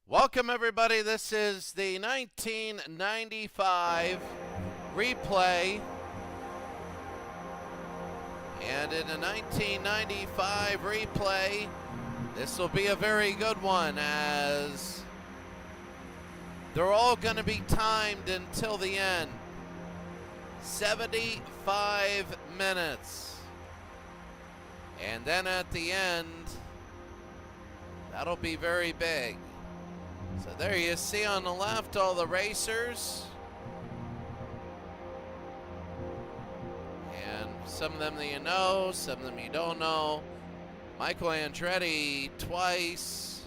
Welcome everybody, this is the 1995 replay. And in the 1995 replay, this will be a very good one as they're all going to be timed until the end. 75 minutes. And then at the end, that'll be very big. So there you see on the left all the racers. And some of them that you know, some of them you don't know. Michael Andretti twice.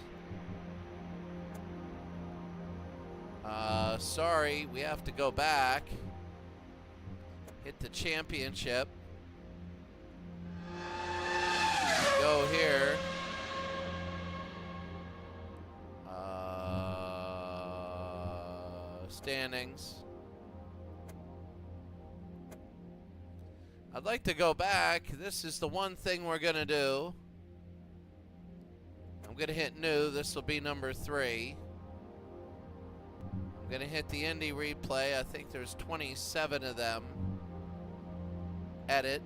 Sorry, we have to go back. Hit the championship. Go here. Standings. I'd like to go back. This is the one thing we're going to do. I'm going to hit new. This will be number 3. I'm going to hit the Indy replay. I think there's 27 of them. Edit.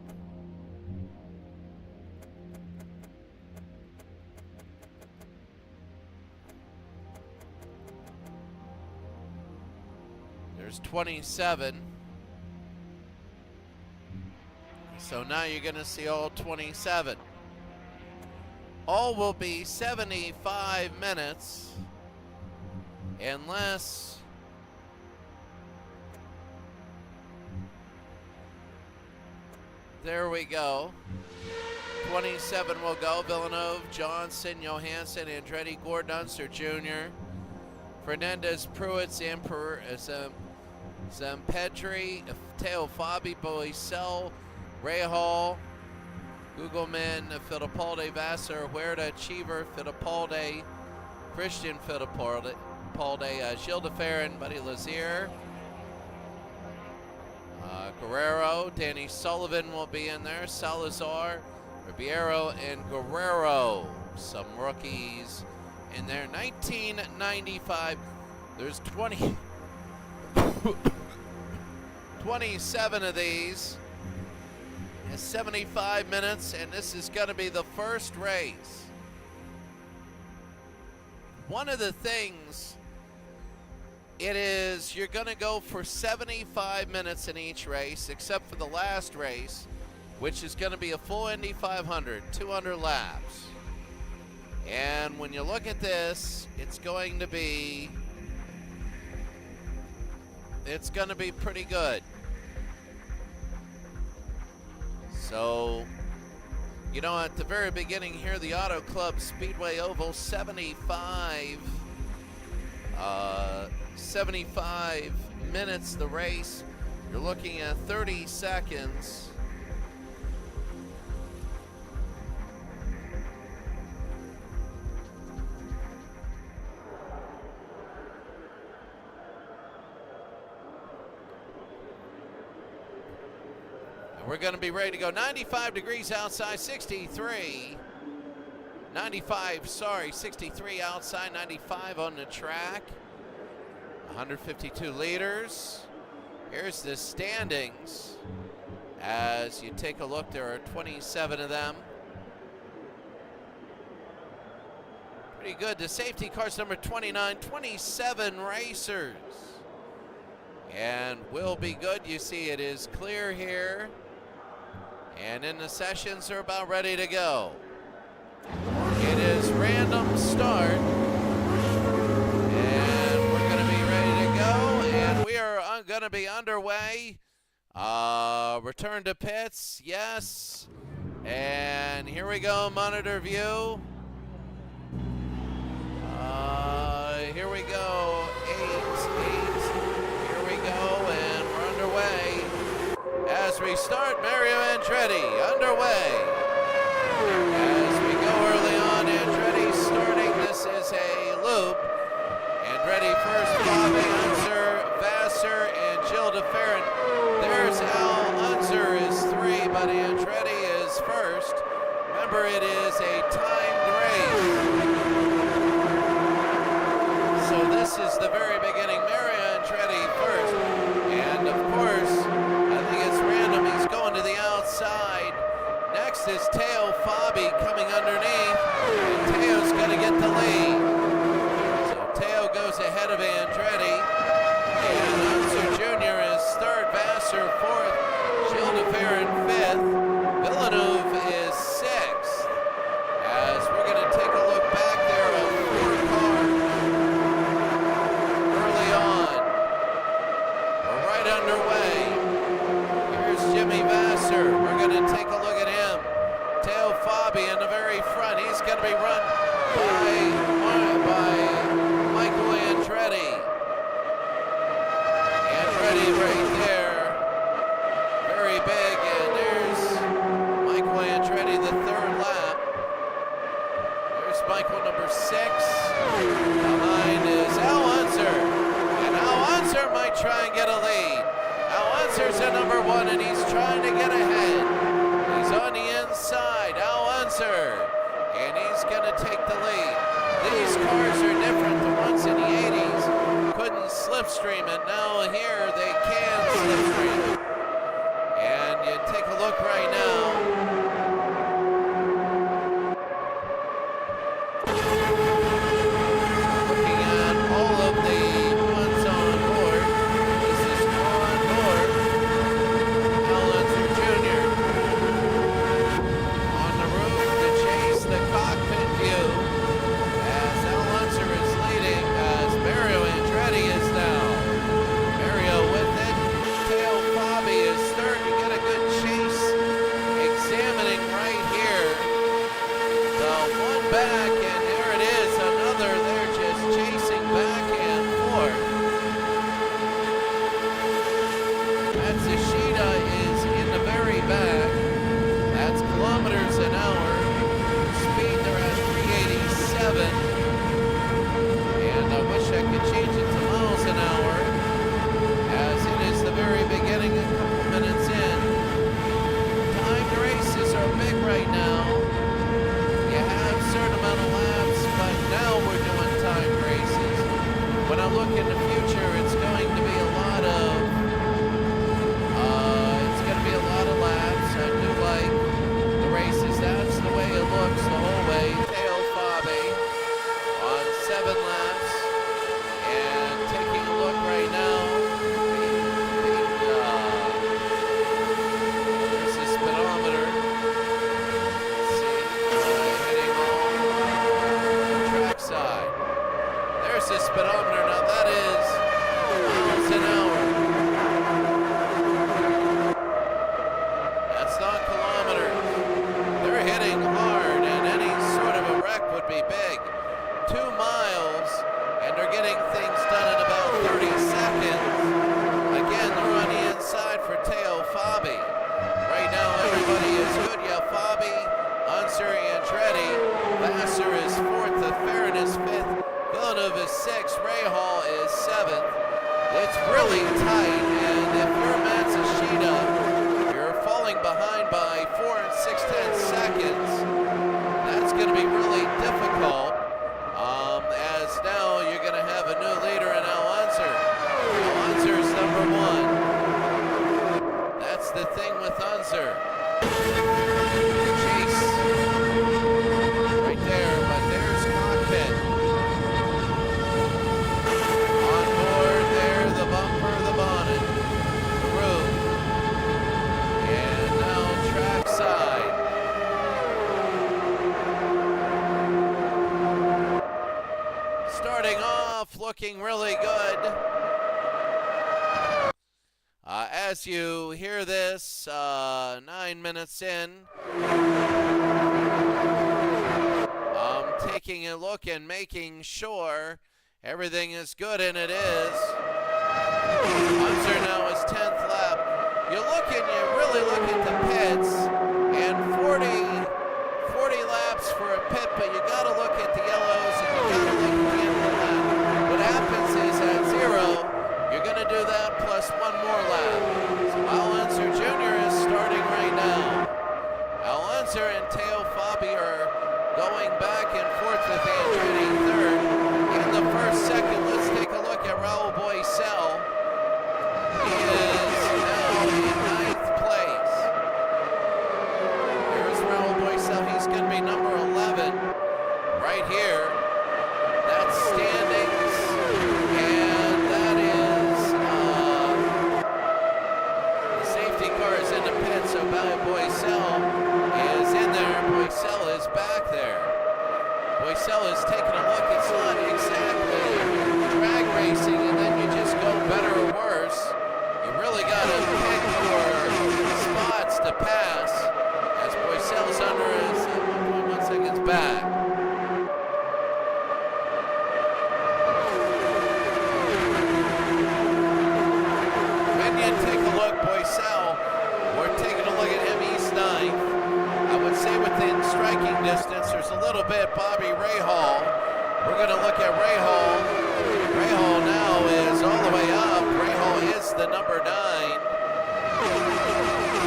There's 27. So now you're going to see all 27. All will be 75 minutes unless there we go. 27 will go. Villeneuve, Johnson, Johansson, Andretti, Gordonster Jr., Fernandez, Pruitt, Zampedri, Teo Fabi, Boisel, Rahal, Gugelman, Fittipaldi, Vassar, Huerta, Cheever, Fittipaldi, Christian Fittipaldi, Gilles de Ferran, Buddy Lazier, Guerrero, Danny Sullivan will be in there, Salazar, Ribeiro, and Guerrero. Some rookies in there. 1995, there's 27 of these. It's 75 minutes, and this is going to be the first race. One of the things it is, you're going to go for 75 minutes in each race, except for the last race, which is going to be a full Indy 500, 200 laps. And when you look at this, it's going to be pretty good. So, you know, at the very beginning here, the Auto Club Speedway Oval, 75 minutes the race. You're looking at 30 seconds. We're going to be ready to go. 95 degrees outside, 63 outside, 95 on the track. 152 liters. Here's the standings. As you take a look, there are 27 of them. Pretty good. The safety car's number 29, 27 racers. And will be good. You see it is clear here. And in the sessions are about ready to go. It is random start. And we're going to be ready to go. And we are going to be underway. Return to pits. Yes. And here we go. Monitor view. Here we go. 8. Here we go. And we're underway. As we start, Mario Andretti underway. As we go early on, Andretti starting. This is a loop. Andretti first, Bobby Unser, Vassar, and Gilles de Ferran. There's Al Unser is 3, but Andretti is first. Remember, it is a timed race. Behind is Al Unser. And Al Unser might try and get a lead. Al Unser's at number 1 and he's trying to get ahead. He's on the inside, Al Unser. And he's gonna take the lead. These cars are different. The ones in the 80s couldn't slipstream it. Now here they can slipstream it. And you take a look right now. Looking at all of the ones on board. This is on board. Al Unser Jr. on the roof to chase the cockpit view as Al Unser is leading as Mario Andretti is now. Mario with it. Teo Fabi is third. You get a good chase. Examining right here. The one back, and there it is. Another. They're just chasing back and forth. Matsushita is in the very back. That's kilometers an hour. Speed, they're at 387. And I wish I could change it to miles an hour, as it is the very beginning, a couple minutes in. Timed races are big right now. You have a certain amount of laps, but now we're doing timed races. When I look in the future, it's going to be a lot of laps. I do like the races. That's the way it looks the whole way. Teo Fabi on 7 laps. And taking a look right now, there's the speedometer. See, hitting all trackside. There's the speedometer. Now that is miles an hour. That's not kilometers. They're hitting hard, and any sort of a wreck would be big. 2 miles, and they're getting things done in about 30 seconds. Again, they're on the inside for Teo Fabi. Right now, everybody is good. Yeah, Fabi, Unser, Andretti. Vassar is 4th, the Farron is 5th. Villeneuve is 6th. Rahal is 7th. It's really tight, and if you're Matsushita, you're falling behind by 4 6/10 seconds. That's going to be really difficult. As now you're going to have a new leader in Al Unser. Al Unser's number 1. That's the thing with Unser. Chase right there, but there's cockpit. On board there, the bumper, the bonnet, the roof. And now trackside. Starting off looking really good. As you hear this, 9 minutes in, taking a look and making sure everything is good, and it is. Unser now is 10th lap. You really look at the pits, and 40 laps for a pit, but you gotta look at the yellows and you gotta look at the end of the lap. What happens is at 0, you're gonna do that plus 1 more lap. So Al Unser Jr. is starting right now. Al Unser and Teo Fabi are going back and forth with Andretti 3rd. In the first second, let's take a look at Raul Boisel. He is now in 9th place. Here's Raul Boisel. He's going to be number 11 right here. That's standings, and that is the safety car is in the pit, so Boisel is in there. Boisel is back there. Boisel is taking a look. It's not exactly drag racing, and then you just go better or worse. You really got to pick your spots to pass, as Boisel's under his 1.1 seconds back. When you take a look, Boisel, we're taking a look at him. He's 9th. I would say within striking distance, there's a little bit Bobby Rahal We're going to look at Rahal. Rahal now is all the way up. Rahal is the number 9.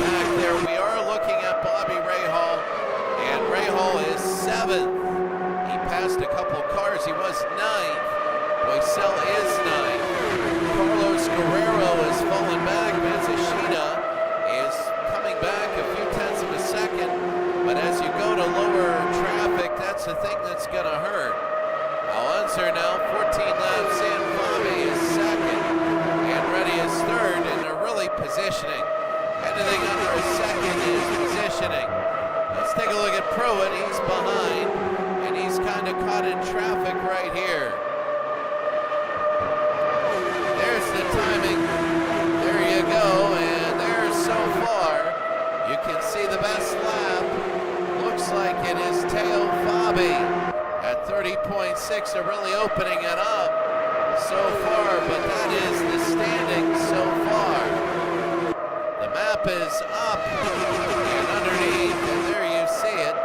Back there, we are looking at Bobby Rahal, and Rahal is 7th. He passed a couple cars. He was 9th. Boisel is 9th. Carlos Guerrero is falling back. Matsushita is coming back a few tenths of a second. But as you go to lower traffic, that's the thing that's going to hurt. Unser now, 14 laps in. Bobby is 2nd. Andretti is 3rd, and they're really positioning. Anything under a 2nd is positioning. Let's take a look at Pruitt. He's behind, and he's kind of caught in traffic right here. There's the timing. There you go, and there's so far. You can see the best lap. Looks like it is Teo Fabi at 30.6. They're really opening it up so far, but that is the standing so far. The map is up and underneath, and there you see it.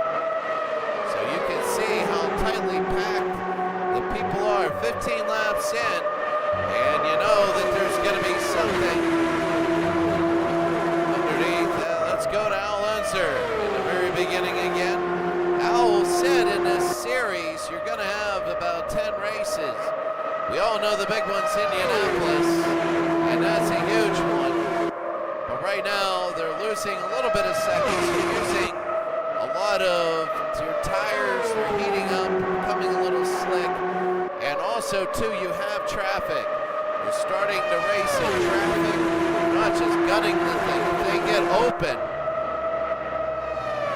So you can see how tightly packed the people are. 15 laps in, and you know that there's going to be something underneath. Let's go to Al Unser in the very beginning again. Al said in this series you're going to have about 10 races. We all know the big one's Indianapolis, and that's a huge one. But right now they're losing a little bit of seconds. You're using a lot of your tires. They're heating up, becoming a little slick. And also, too, you have traffic. You're starting to race in traffic. You're not just gunning the thing. If they get open,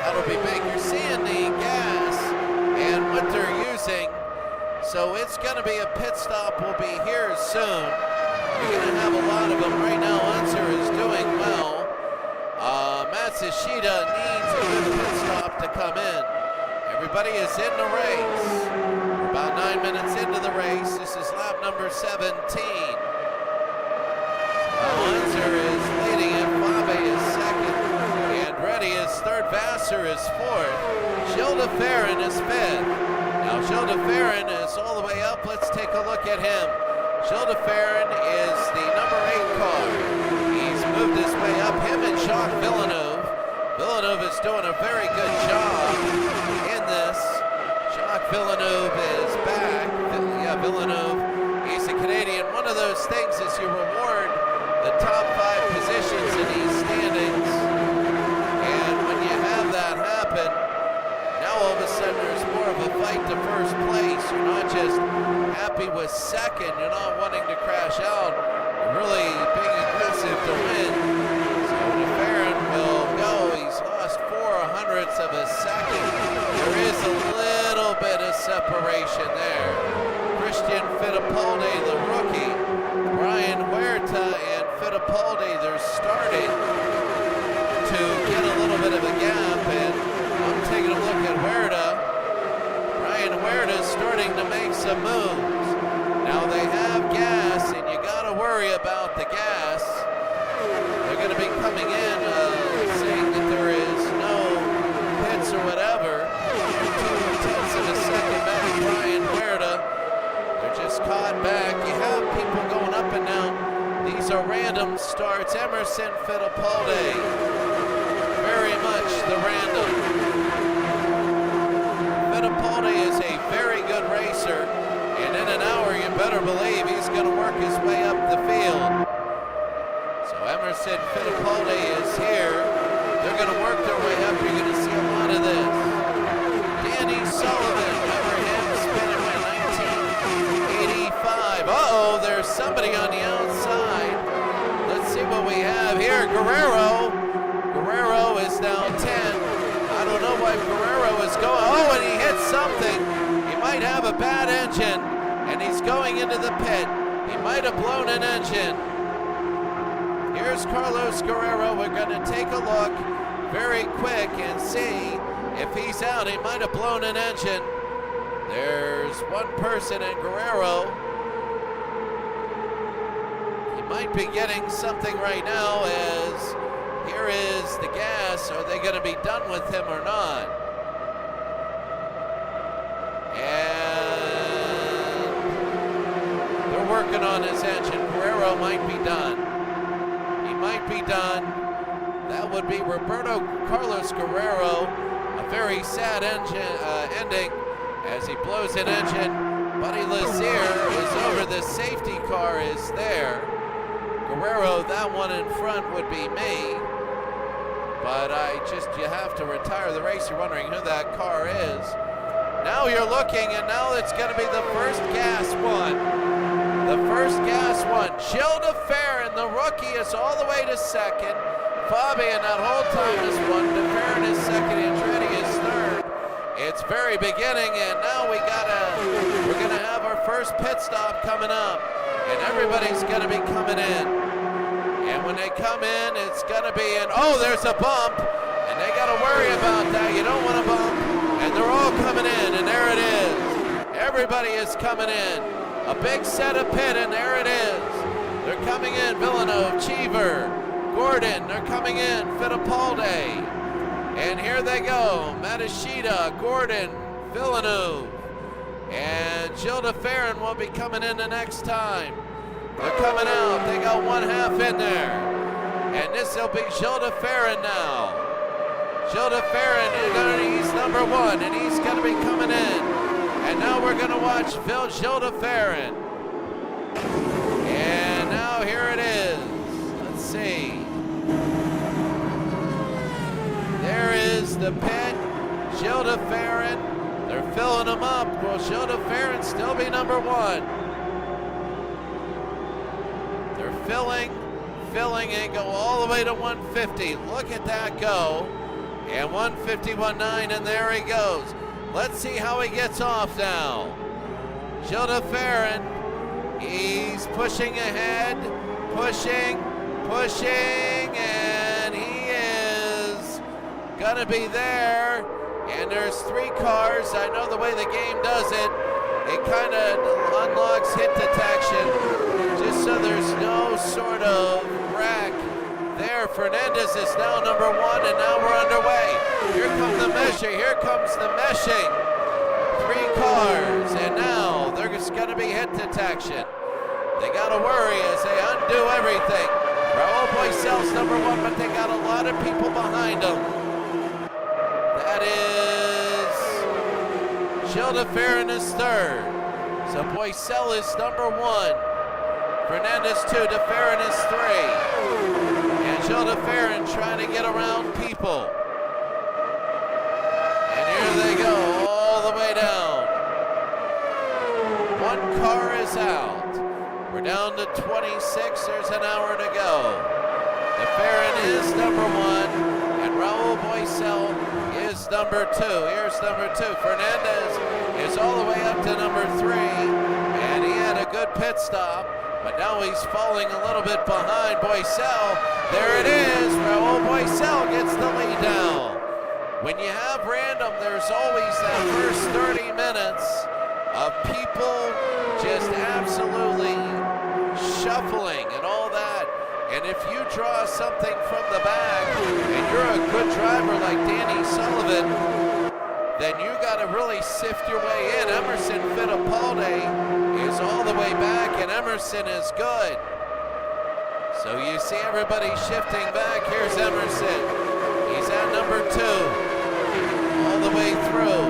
that'll be big. You're seeing the gas and what they're using. So it's going to be a pit stop. Will be here soon. You're going to have a lot of them. Right now, Unser is doing well. Matsushita needs a good pit stop to come in. Everybody is in the race. We're about 9 minutes into the race. This is lap number 17. Unser is leading it. Fabe is 2nd. Andretti is 3rd. Vassar is 4th. Gilles de Ferran is 5th. Now Gilles de Ferran is all the way up. Let's take a look at him. Gilles de Ferran is the number 8 car. He's moved his way up. Him and Jacques Villeneuve. Villeneuve is doing a very good job in this. Jacques Villeneuve is back. Yeah, Villeneuve. He's a Canadian. One of those things is you reward the top 5 positions in these standings. And when you have that happen, now all of a sudden there's more of a fight to first place. You're not just happy with 2nd. You're not wanting to crash out. You're really being aggressive to win. So de Ferran will go. He's lost 0.04 of a second. There is a little bit of separation there. Christian Fittipaldi, the rookie. Brian Huerta and Fittipaldi, they're starting to get a little bit of a gap, and I'm taking a look at Huerta. Brian Huerta is starting to make some moves. Now they have gas, and you got to worry about the gas. They're going to be coming in saying that there is no pits or whatever. 2/10 of a second back, Brian Huerta. They're just caught back. You have people going up and down. These are random starts. Emerson Fittipaldi, very much the random. Fittipaldi is a very good racer, and in an hour you better believe he's going to work his way up the field. So Emerson Fittipaldi is here. They're going to work their way up. You're going to see a lot of this. Danny Sullivan, remember him spinning my 1985. Uh-oh, there's somebody on the outside. Let's see what we have here. Guerrero. Guerrero is now 10. I don't know why Guerrero is going. Oh, and he hit something. He might have a bad engine, and he's going into the pit. He might have blown an engine. Here's Carlos Guerrero. We're going to take a look very quick and see if he's out. He might have blown an engine. There's one person in Guerrero. He might be getting something right now, as here is the gas. Are they going to be done with him or not? And working on his engine. Guerrero might be done. He might be done. That would be Roberto Carlos Guerrero. A very sad ending as he blows an engine. Buddy Lazier is over. The safety car is there. Guerrero, that one in front would be me. But you have to retire the race. You're wondering who that car is. Now you're looking, and now it's going to be the first gas one. The first gas one. Gilles de Ferran, the rookie, is all the way to second. Fabian that whole time is one. De Ferran is second. Andretti is third. It's very beginning, and now we're gonna have our first pit stop coming up, and everybody's gonna be coming in. And when they come in, it's gonna be there's a bump, and they gotta worry about that. You don't want to bump, and they're all coming in, and there it is. Everybody is coming in. A big set of pit, and there it is. They're coming in. Villeneuve, Cheever, Gordon, they're coming in. Fittipaldi. And here they go. Matsushita, Gordon, Villeneuve, and Gilles de Ferran will be coming in the next time. They're coming out. They got one half in there. And this will be Gilles de Ferran now. Gilles de Ferran, he's number one, and he's going to be coming in. And now we're going to watch Gilles de Ferran. And now here it is. Let's see. There is the pit. Gilles de Ferran. They're filling them up. Will Gilles de Ferran still be number one? They're filling, and go all the way to 150. Look at that go. And 151.9, and there he goes. Let's see how he gets off now. Gilles de Ferran, he's pushing ahead, pushing, and he is gonna be there. And there's three cars. I know the way the game does it, it kind of unlocks hit detection, just so there's no sort of wreck there. Fernandez is now number one, and now we're underway. Here comes the measure, here comes the meshing. Three cars, and now there's gonna be hit detection. They gotta worry as they undo everything. Raul Boisel's number one, but they got a lot of people behind him. That is Gilles de Ferran is third. So Boisel is number one. Fernandez two, de Ferran is three. And Gilles de Ferran trying to get around people. And here they go, all the way down. One car is out. We're down to 26, there's an hour to go. De Ferran is number one, and Raul Boisel is number two. Here's number two. Fernandez is all the way up to number three, and he had a good pit stop, but now he's falling a little bit behind Boisel. There it is. Raul Boisel gets the lead down. When you have random, there's always that first 30 minutes of people just absolutely shuffling and all that. And if you draw something from the back and you're a good driver like Danny Sullivan, then you got to really sift your way in. Emerson Fittipaldi is all the way back, and Emerson is good. So you see everybody shifting back. Here's Emerson. He's at number two, all the way through,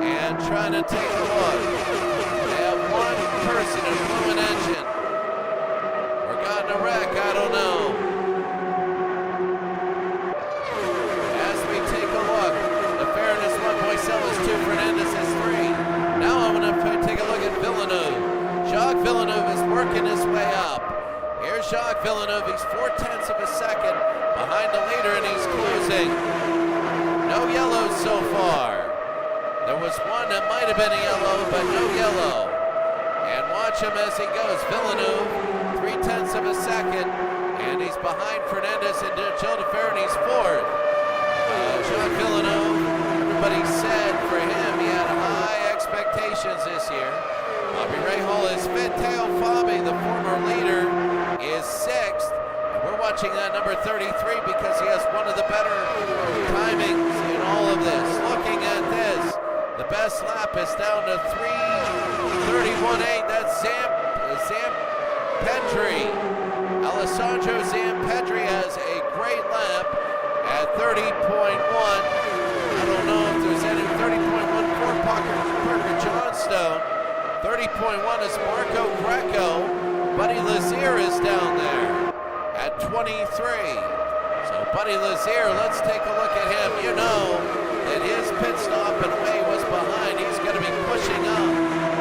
and trying to take a look. They have one person in blew an engine. Or got in a wreck, I don't know. As we take a look, the Ferran is one, Boisel is two, Fernandez is three. Now I'm going to take a look at Villeneuve. Jacques Villeneuve is working his way up. Here's Jacques Villeneuve, he's 4/10 of a second behind the leader, and he's closing. No yellows so far. There was one that might have been a yellow, but no yellow. And watch him as he goes. Villeneuve, 3/10 of a second, and he's behind Fernandez and Gilles de Ferran, he's fourth. Jacques Villeneuve, everybody said for him he had high expectations this year. Bobby Rahal is fifth. Teo Fabi, the former leader, is sixth. And we're watching that number 33 because he has one of the better timings in all of this. Looking at this, the best lap is down to 3:31.8. That's victory. Alessandro Zampedri has a great lap at 30.1. I don't know if there's any 30.14 Parker Johnstone. 30.1 is Marco Greco. Buddy Lazier is down there at 23. So Buddy Lazier, let's take a look at him. You know that his pit stop and way was behind. He's going to be pushing up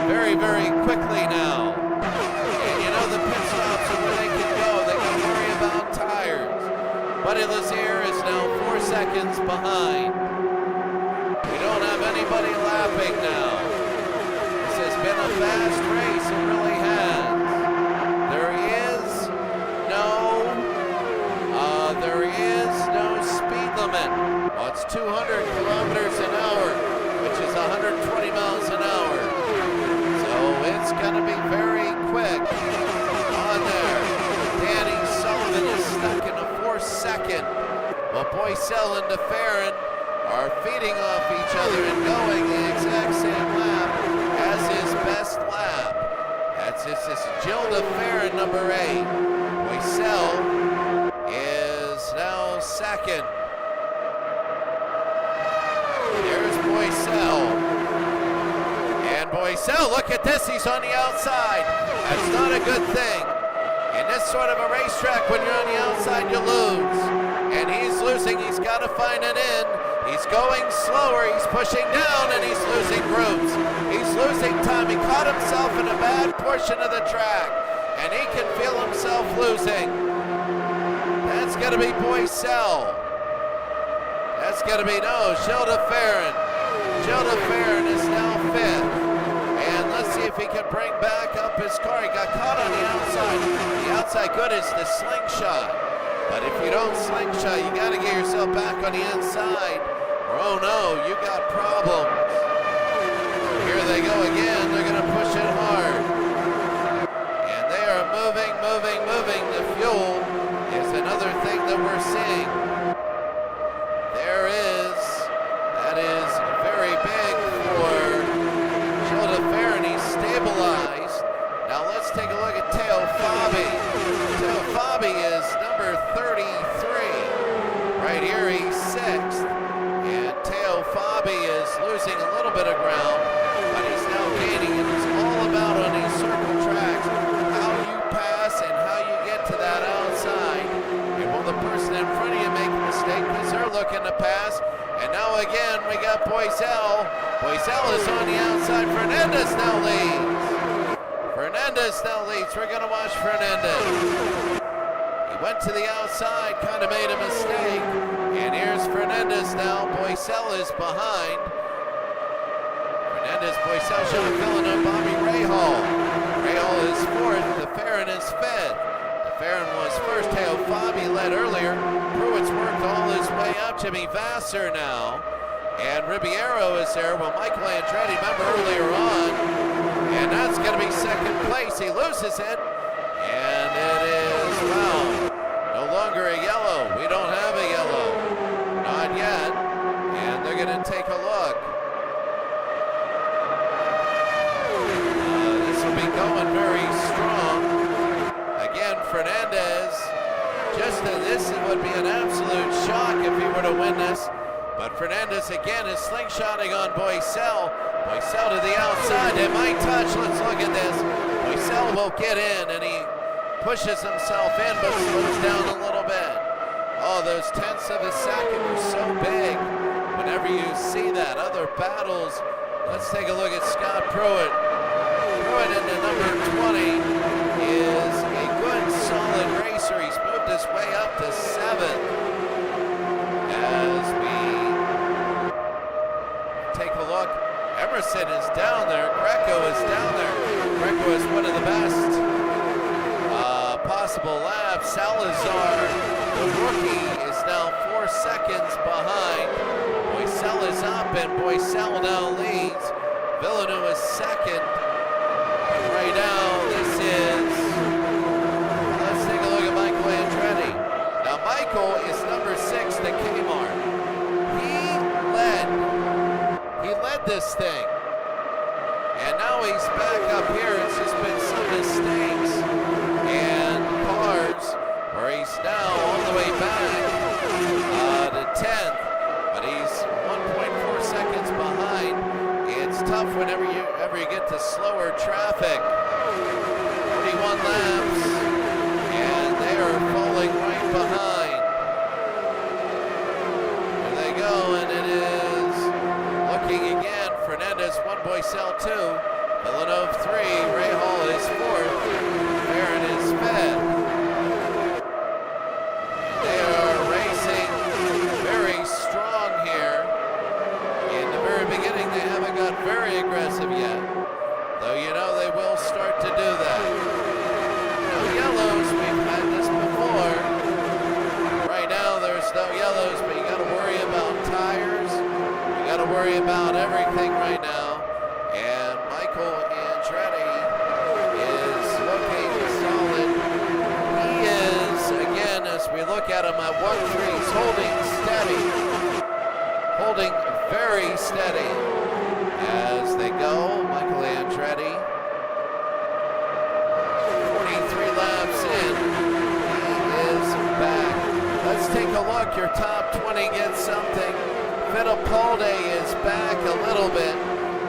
very, very quickly now. And you know the pit stops are where they can go. They can worry about tires. Buddy Lazier is now 4 seconds behind. We don't have anybody lapping now. This has been a fast race, it really has. There is no speed limit. Well, it's 200 kilometers an hour, which is 120 miles an hour. So it's going to be very quick on there. Danny Sullivan is stuck in a 4-second. Well, Boycell and DeFerrin are feeding off each other and going the exact same lap as his best lap. This is Jill DeFerrin, number 8. Boycell is now second. There's Boycell. And Boycell, look at this, he's on the outside. That's not a good thing. In this sort of a racetrack, when you're on the outside, you lose. And he's losing, he's got to find an end. He's going slower, he's pushing down, and he's losing groups. He's losing time. He caught himself in a bad portion of the track, and he can feel himself losing. That's going to be Boycell. That's going to be, no, Gilles DeFerrin. Gilles DeFerrin is now 5th. And let's see if he can bring back up his car. He got caught on the outside. The outside good is the slingshot. But if you don't slingshot, you got to get yourself back on the inside. Or, oh no, you got problems. Here they go again. They're going to push it hard. And they are moving. The fuel is another thing that we're seeing. That is very big for Gilles DeFerrin. He's stabilized. Now let's take a look at Teo Fabi. Teo Fabi is number 33. Right here, he's 6th. And Teo Fabi is losing a little bit of ground, but he's now gaining. And it's all about on these circle tracks, how you pass and how you get to that outside. And will the person in front of you make a mistake because they're looking to pass? And now again, we got Boycell. Boycell is on the outside. Fernandez now leads. We're going to watch Fernandez. He went to the outside, kind of made a mistake. And here's Fernandez now. Boycell is behind. Fernandez, Boycell, Sean Villeneuve, Bobby Rahal. Rahal is 4th. DeFerrin is 5th. DeFerrin was 1st. Teo Fabi led earlier. Pruitt's worked all his way up. Jimmy Vasser now. And Ribeiro is there. Well, Michael Andretti, remember earlier on. And that's going to be 2nd place. He loses it. And it is, well, no longer a yellow. We don't have a yellow. Not yet. And they're going to take a look. This will be going very strong. Again, Fernandez. This would be an absolute shock if he were to win this. But Fernandez again is slingshotting on Boycell. Boycell to the outside. They might touch. Let's look at this. Boycell will get in, and he pushes himself in, but slows down a little bit. Oh, those tenths of a second are so big. Whenever you see that, other battles. Let's take a look at Scott Pruitt. Pruitt in the number 20 is a good, solid racer. He's moved his way up to 7th. As we take a look, Emerson is down there. Greco is down there. Greco is one of the best possible laps. Salazar, the rookie, is now 4 seconds behind. Boycell is up, and Boycell now leads. Villeneuve is 2nd. Right now, this is, let's take a look at Michael Andretti. Now, Michael is number 6 to Kmart. He led this thing. And now he's back up here. It's just been some mistakes. And into slower traffic. 41 laps, and they are falling right behind. There they go, and it is looking again. Fernandez 1, Boycell 2, Villeneuve 3, Rahal is 4th, Barron is 5th. They are racing very strong here. In the very beginning, they haven't got very aggressive yet, though you know they will start to do that. No yellows, we've had this before. Right now there's no yellows, but you got to worry about tires. You got to worry about everything right now. And Michael Andretti is looking solid. He is, again, as we look at him at 1-3, he's holding steady. Holding very steady as they go. Michael Andretti, 43 laps in, he is back. Let's take a look. Your top 20 gets something. Fittipaldi is back a little bit.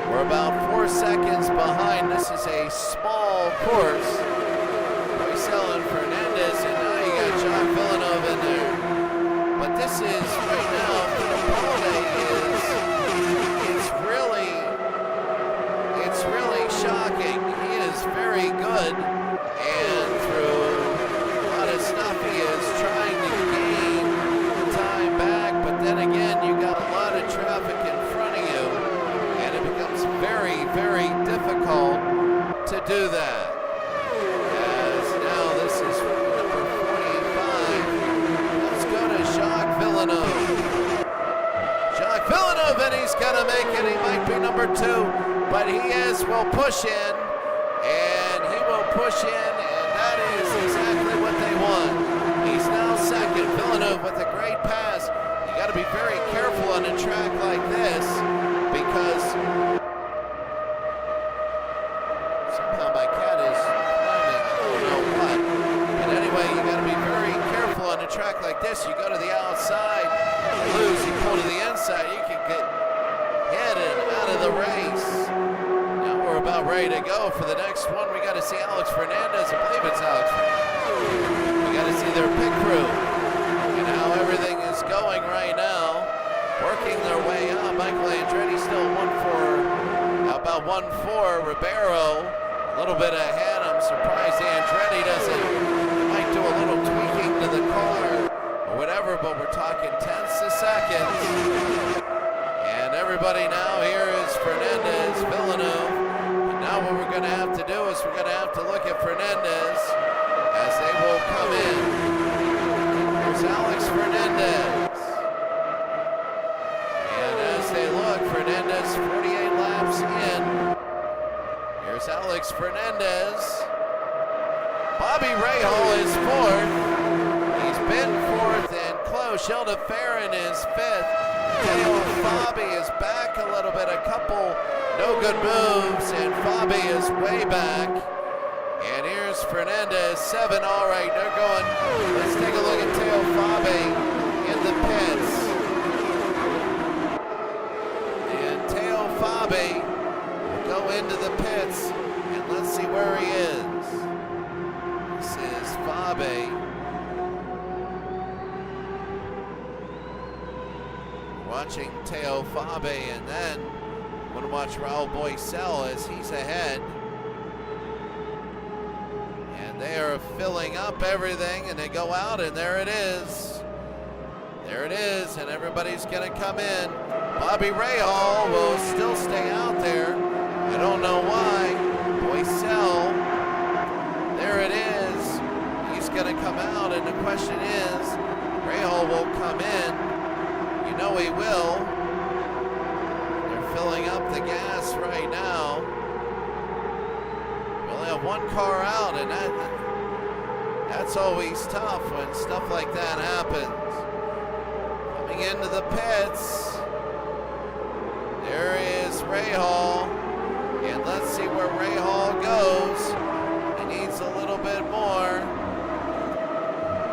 We're about 4 seconds behind. This is a small course. Boycell and Fernandez, and now you got John Villeneuve in there. But this is right now, Fittipaldi is, it's really shocking. He is very good, and through a lot of stuff, he is trying to gain time back, but then again, you got a lot of traffic in front of you, and it becomes very, very difficult to do that. As now this is number 45. Let's go to Jacques Villeneuve. Jacques Villeneuve, and he's gonna make it. He might be number 2, but he will push in, and he will push in, and that is exactly what they want. He's now second. Villeneuve with a great pass. You got to be very careful on a track like this, because somehow my cat is climbing, I don't know what. But anyway, you got to be very careful on a track like this. You go to the outside, you lose, you go to the inside, you can get hit and out of the race. Now we're about ready to go for the next one. We got to see Alex Fernandez. I believe it's Alex Fernandez. We got to see their pit crew and how everything is going right now. Working their way up. Michael Andretti still 1-4, about 1-4. Ribeiro a little bit ahead. I'm surprised Andretti doesn't. He might do a little tweaking to the car or whatever, but we're talking tenths of seconds. And everybody now here is Fernandez, Villeneuve. And now what we're going to have to do is we're going to have to look at Fernandez as they will come in. Here's Alex Fernandez. And as they look, Fernandez 48 laps in. Here's Alex Fernandez. Bobby Rahal is 4th. He's been 4th and close. Sheldon Farron is 5th. Teo Fabi is back a little bit. A couple no good moves, and Fabi is way back. And here's Fernandez, 7. All right, they're going. Let's take a look at Teo Fabi in the pits. And Teo Fabi will go into the pits, and let's see where he is. This is Fabi. Watching Teo Fabi, and then I'm going to watch Raul Boycell as he's ahead. And they are filling up everything, and they go out, and there it is. There it is, and everybody's going to come in. Bobby Rahal will still stay out there. I don't know why. Boycell, there it is. He's going to come out, and the question is, Rahal will come in. You know he will. They're filling up the gas right now. We only have one car out, and that's always tough when stuff like that happens. Coming into the pits, there is Rahal, and let's see where Rahal goes. He needs a little bit more.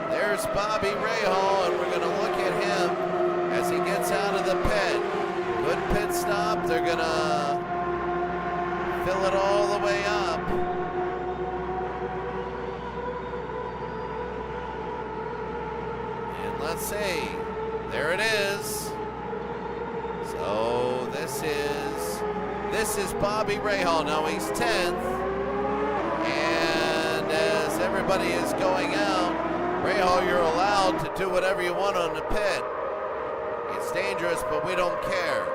There's Bobby Rahal, and we're going to look at him as he gets out of the pit. Good pit stop. They're going to fill it all the way up. And let's see, there it is. So this is Bobby Rahal. Now he's 10th. And as everybody is going out, Rahal, you're allowed to do whatever you want on the pit. It's dangerous, but we don't care.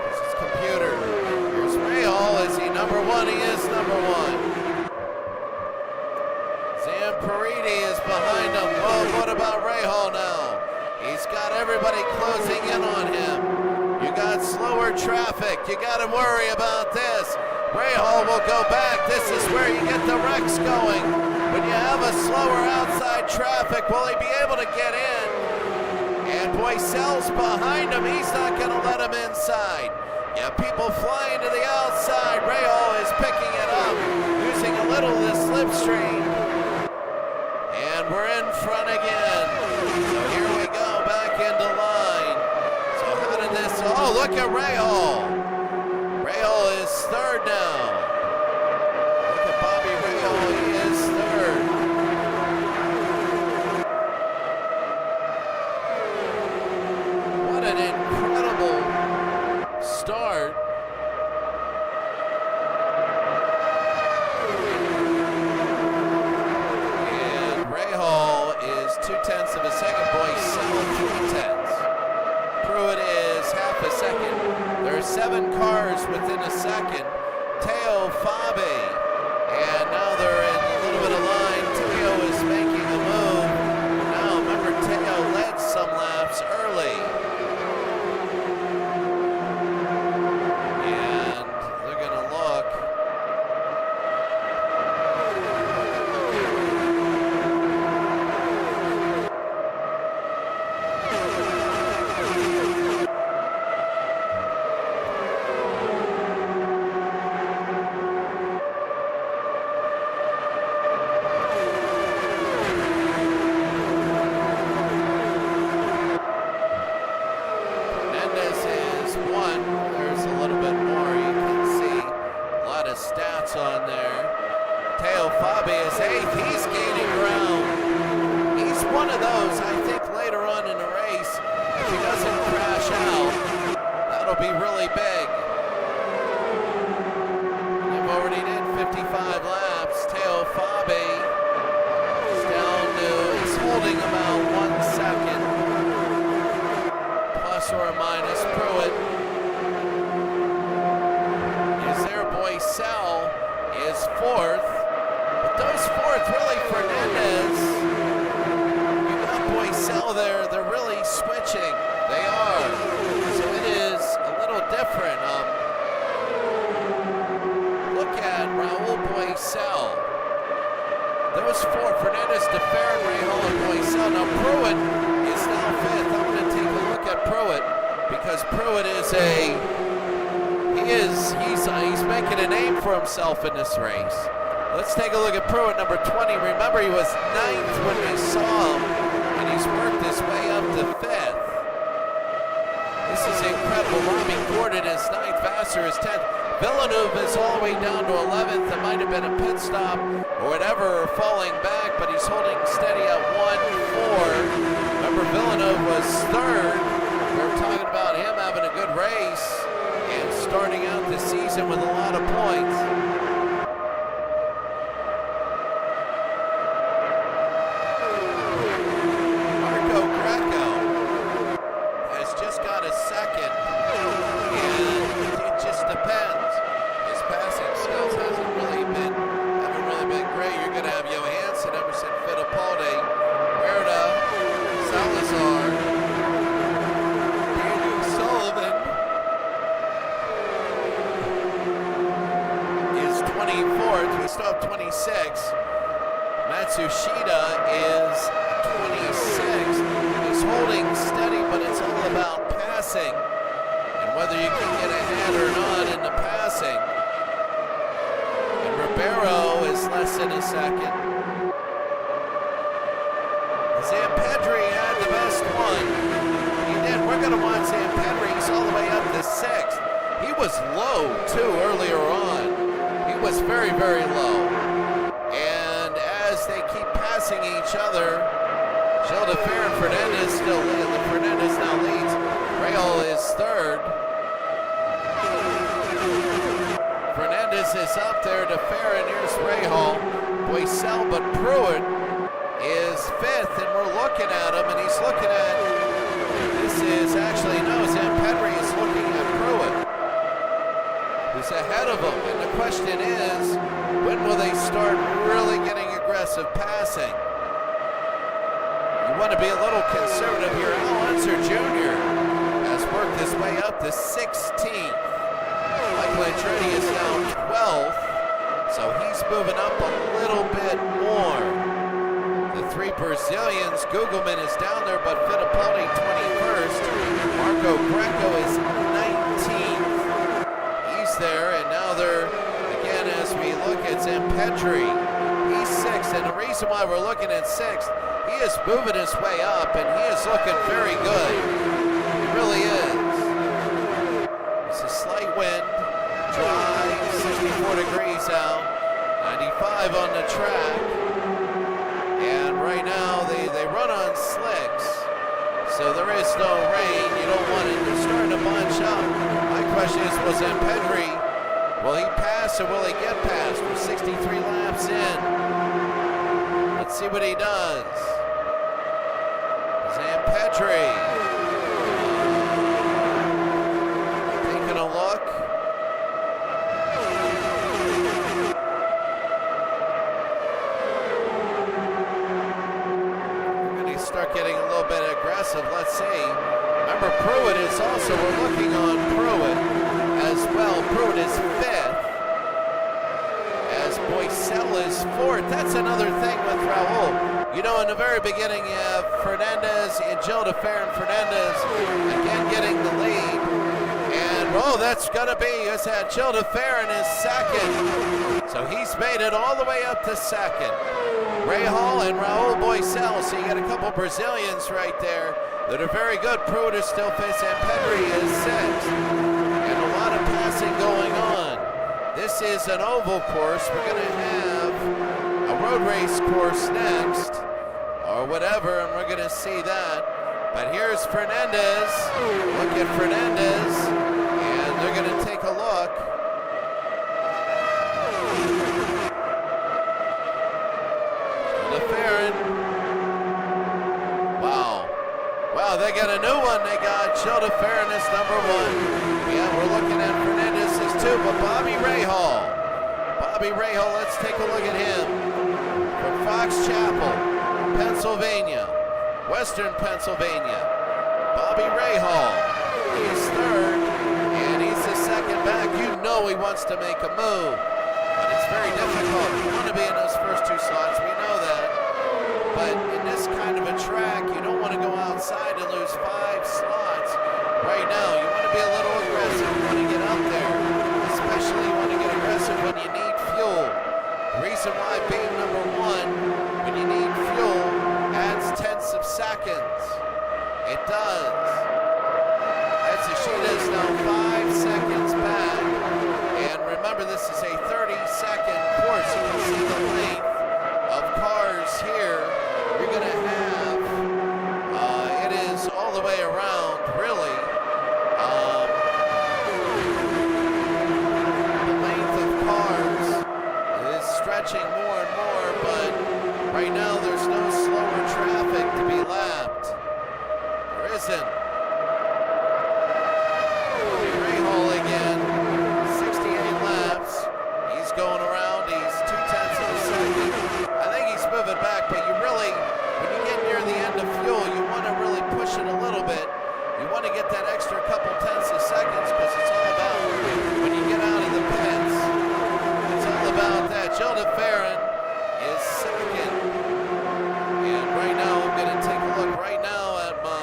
This is computer. Here's Rahal. Is he number one? He is number one. Zampariti is behind him. Oh, what about Rahal now? He's got everybody closing in on him. You got slower traffic. You got to worry about this. Rahal will go back. This is where you get the wrecks going. When you have a slower outside traffic, will he be able to get in? And Boycel's behind him. He's not going to let him inside. Yeah, people flying to the outside. Rahal is picking it up, using a little of the slipstream. And we're in front again. So here we go, back into line. So how did this, oh, look at Rahal. Rahal is third now. Look at Bobby Rahal, he is third. What an incredible start. And Rahal is 0.2 of a second. Boycel 0.3. Pruitt is half a second. There are 7 cars within a second. Teo Fabi. And now they're in a little bit of line. Teo is making a move. Now remember, Teo led some laps early. And they're going to look. Stats on there. Teo Fabi is 8th. He's gaining ground. He's one of those, I think, later on in the race, if he doesn't crash out, that'll be really big. They've already did 55 laps. Teo Fabi is down to, he's holding about 1 second. Plus or minus Pruitt. Boycel is 4th, but those 4th really Fernandez. You got Boycel there, they're really switching. They are. So it is a little different. Look at Raul Boycel. Those 4, Fernandez, DeFerrin, Rahal, and Boycel. Now Pruitt is now 5th. I'm going to take a look at Pruitt because Pruitt is he's making a name for himself in this race. Let's take a look at Pruitt, number 20. Remember, he was 9th when we saw him, and he's worked his way up to 5th. This is incredible. Robbie Gordon is 9th, Vassar is 10th. Villeneuve is all the way down to 11th. There might have been a pit stop or whatever, or falling back, but he's holding steady at 1-4. Remember, Villeneuve was 3rd. We were talking about him having a good race and starting out the season with a lot of points. Marco Greco has just got a second, and it just depends. His passing skills haven't really been great. You're going to have Johansson, Emerson Fittipaldi, Huerta, Salazar, Daniel Sullivan, 24th, we still have 26. Matsushita is 26th. He's holding steady, but it's all about passing and whether you can get ahead or not in the passing. And Ribeiro is less than a second. Zampedri had the best one. He did. We're going to watch Zampedri. He's all the way up to 6th. He was low, too, earlier on. He was very, very low. And as they keep passing each other, Gil de Fer and Fernandez still lead. Fernandez now leads. Rahal is third. Fernandez is up there, de Fer, and here's Rahal. Boisel, but Pruitt is fifth, and we're looking at him, and he's looking at, this is actually, no, Zampedri is looking at Pruitt, who's ahead of him, and the question is, when will they start really getting aggressive passing? You want to be a little conservative here. Al Unser Jr. has worked his way up to 16th. Michael Andretti is now 12th, so he's moving up a little bit more. The three Brazilians, Gugelmin is down there, but Fittipaldi 21st. Marco Greco is 19th. He's there, and now they're, again, as we look at Zampedri, he's 6th, and the reason why we're looking at 6th, he is moving his way up, and he is looking very good. He really is. It's a slight wind, dry, 64 degrees out, 95 on the track, and right now they run on slicks, so there is no rain. You don't want it to start to bunch up. My question is, will Zampedri, will he pass or will he get past? We're 63 laps in. Let's see what he does. Zampedri taking a look. We're going to start getting a little bit aggressive. Let's see. Remember, Pruitt is also, we're looking on Pruitt as well. Pruitt is 5th. As Boisel is 4th. That's another thing with Raul. You know, in the very beginning, you have Fernandez and Gil de Fer and Fernandez again getting the lead. And, oh, that's going to be, it's had Gil de Fer in his second. So he's made it all the way up to second. Rahal and Raul Boisel, so you got a couple Brazilians right there that are very good. Pruitt is still 5th, and Pedri is 6th. And a lot of passing going on. This is an oval course. We're going to have a road race course next, or whatever, and we're going to see that. But here's Fernandez. Look at Fernandez, and they're going to take a look. LeFerrin. Wow, they got a new one. They got Gil de Ferrin as number 1. Yeah, we're looking at Fernandez as 2, but Bobby Rahal. Let's take a look at him. From Fox Chapel, Pennsylvania, Western Pennsylvania. Bobby Rahal, he's 3rd, and he's the 2nd back. You know he wants to make a move, but it's very difficult. You want to be in those first 2 slots, we know that. But in this kind of a track, you don't want to go outside and lose 5 slots. Right now, you want to be a little aggressive. You want to get up there, especially you want to get aggressive when you need fuel. The reason why being number 1, when you need fuel, adds tenths of seconds. It does. Atsushita is now 5 seconds back. And remember, this is a 30-second course. You can see the length of cars here. You're going to have, it is all the way around, really. The length of cars is stretching more and more, but right now there's no slower traffic to be lapped. There isn't. Rahal again, 68 laps. He's going around, he's 2/10 of a second. I think he's moving back, but you really, when you get near the end of fuel, you want to really push it a little bit. You want to get that extra couple tenths of seconds, because it's all about when you get out of the pits. It's all about that. Gil de Ferrin is 2nd. And right now, I'm going to take a look right now at my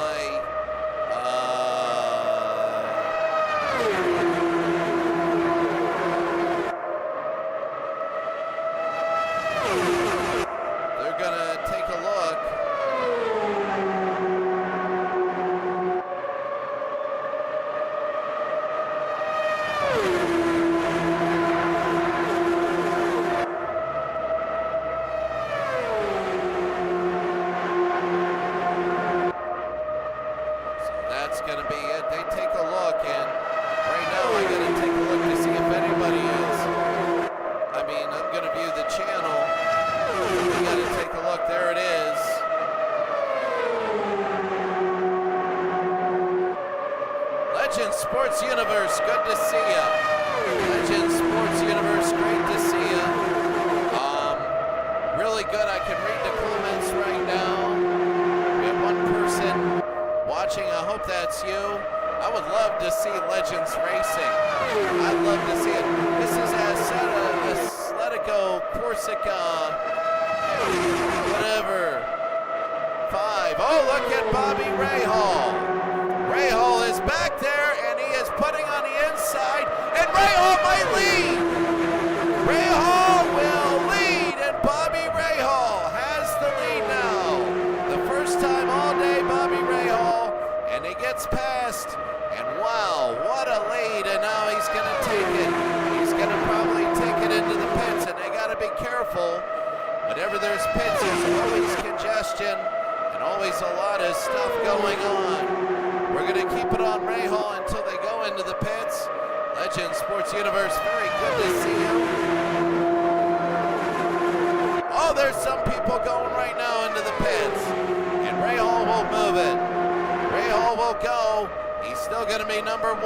love to see Legends racing. I'd love to see it. This is Atletico Corsica, whatever. 5. Oh, look at Bobby Rahal. Rahal is back there, and he is putting on the inside, and Rahal might lead. Rahal will lead, and Bobby Rahal has the lead now. The first time all day, Bobby Rahal, and he gets past, and wow, what a lead, and now he's going to take it. He's going to probably take it into the pits, and they got to be careful. Whenever there's pits, there's always congestion, and always a lot of stuff going on. We're going to keep it on Rahal until they go into the pits. Legends Sports Universe, very good to see you. Oh, there's some people going right now into the pits. And Rahal will move it. Rahal will go. He's still going to be number 1.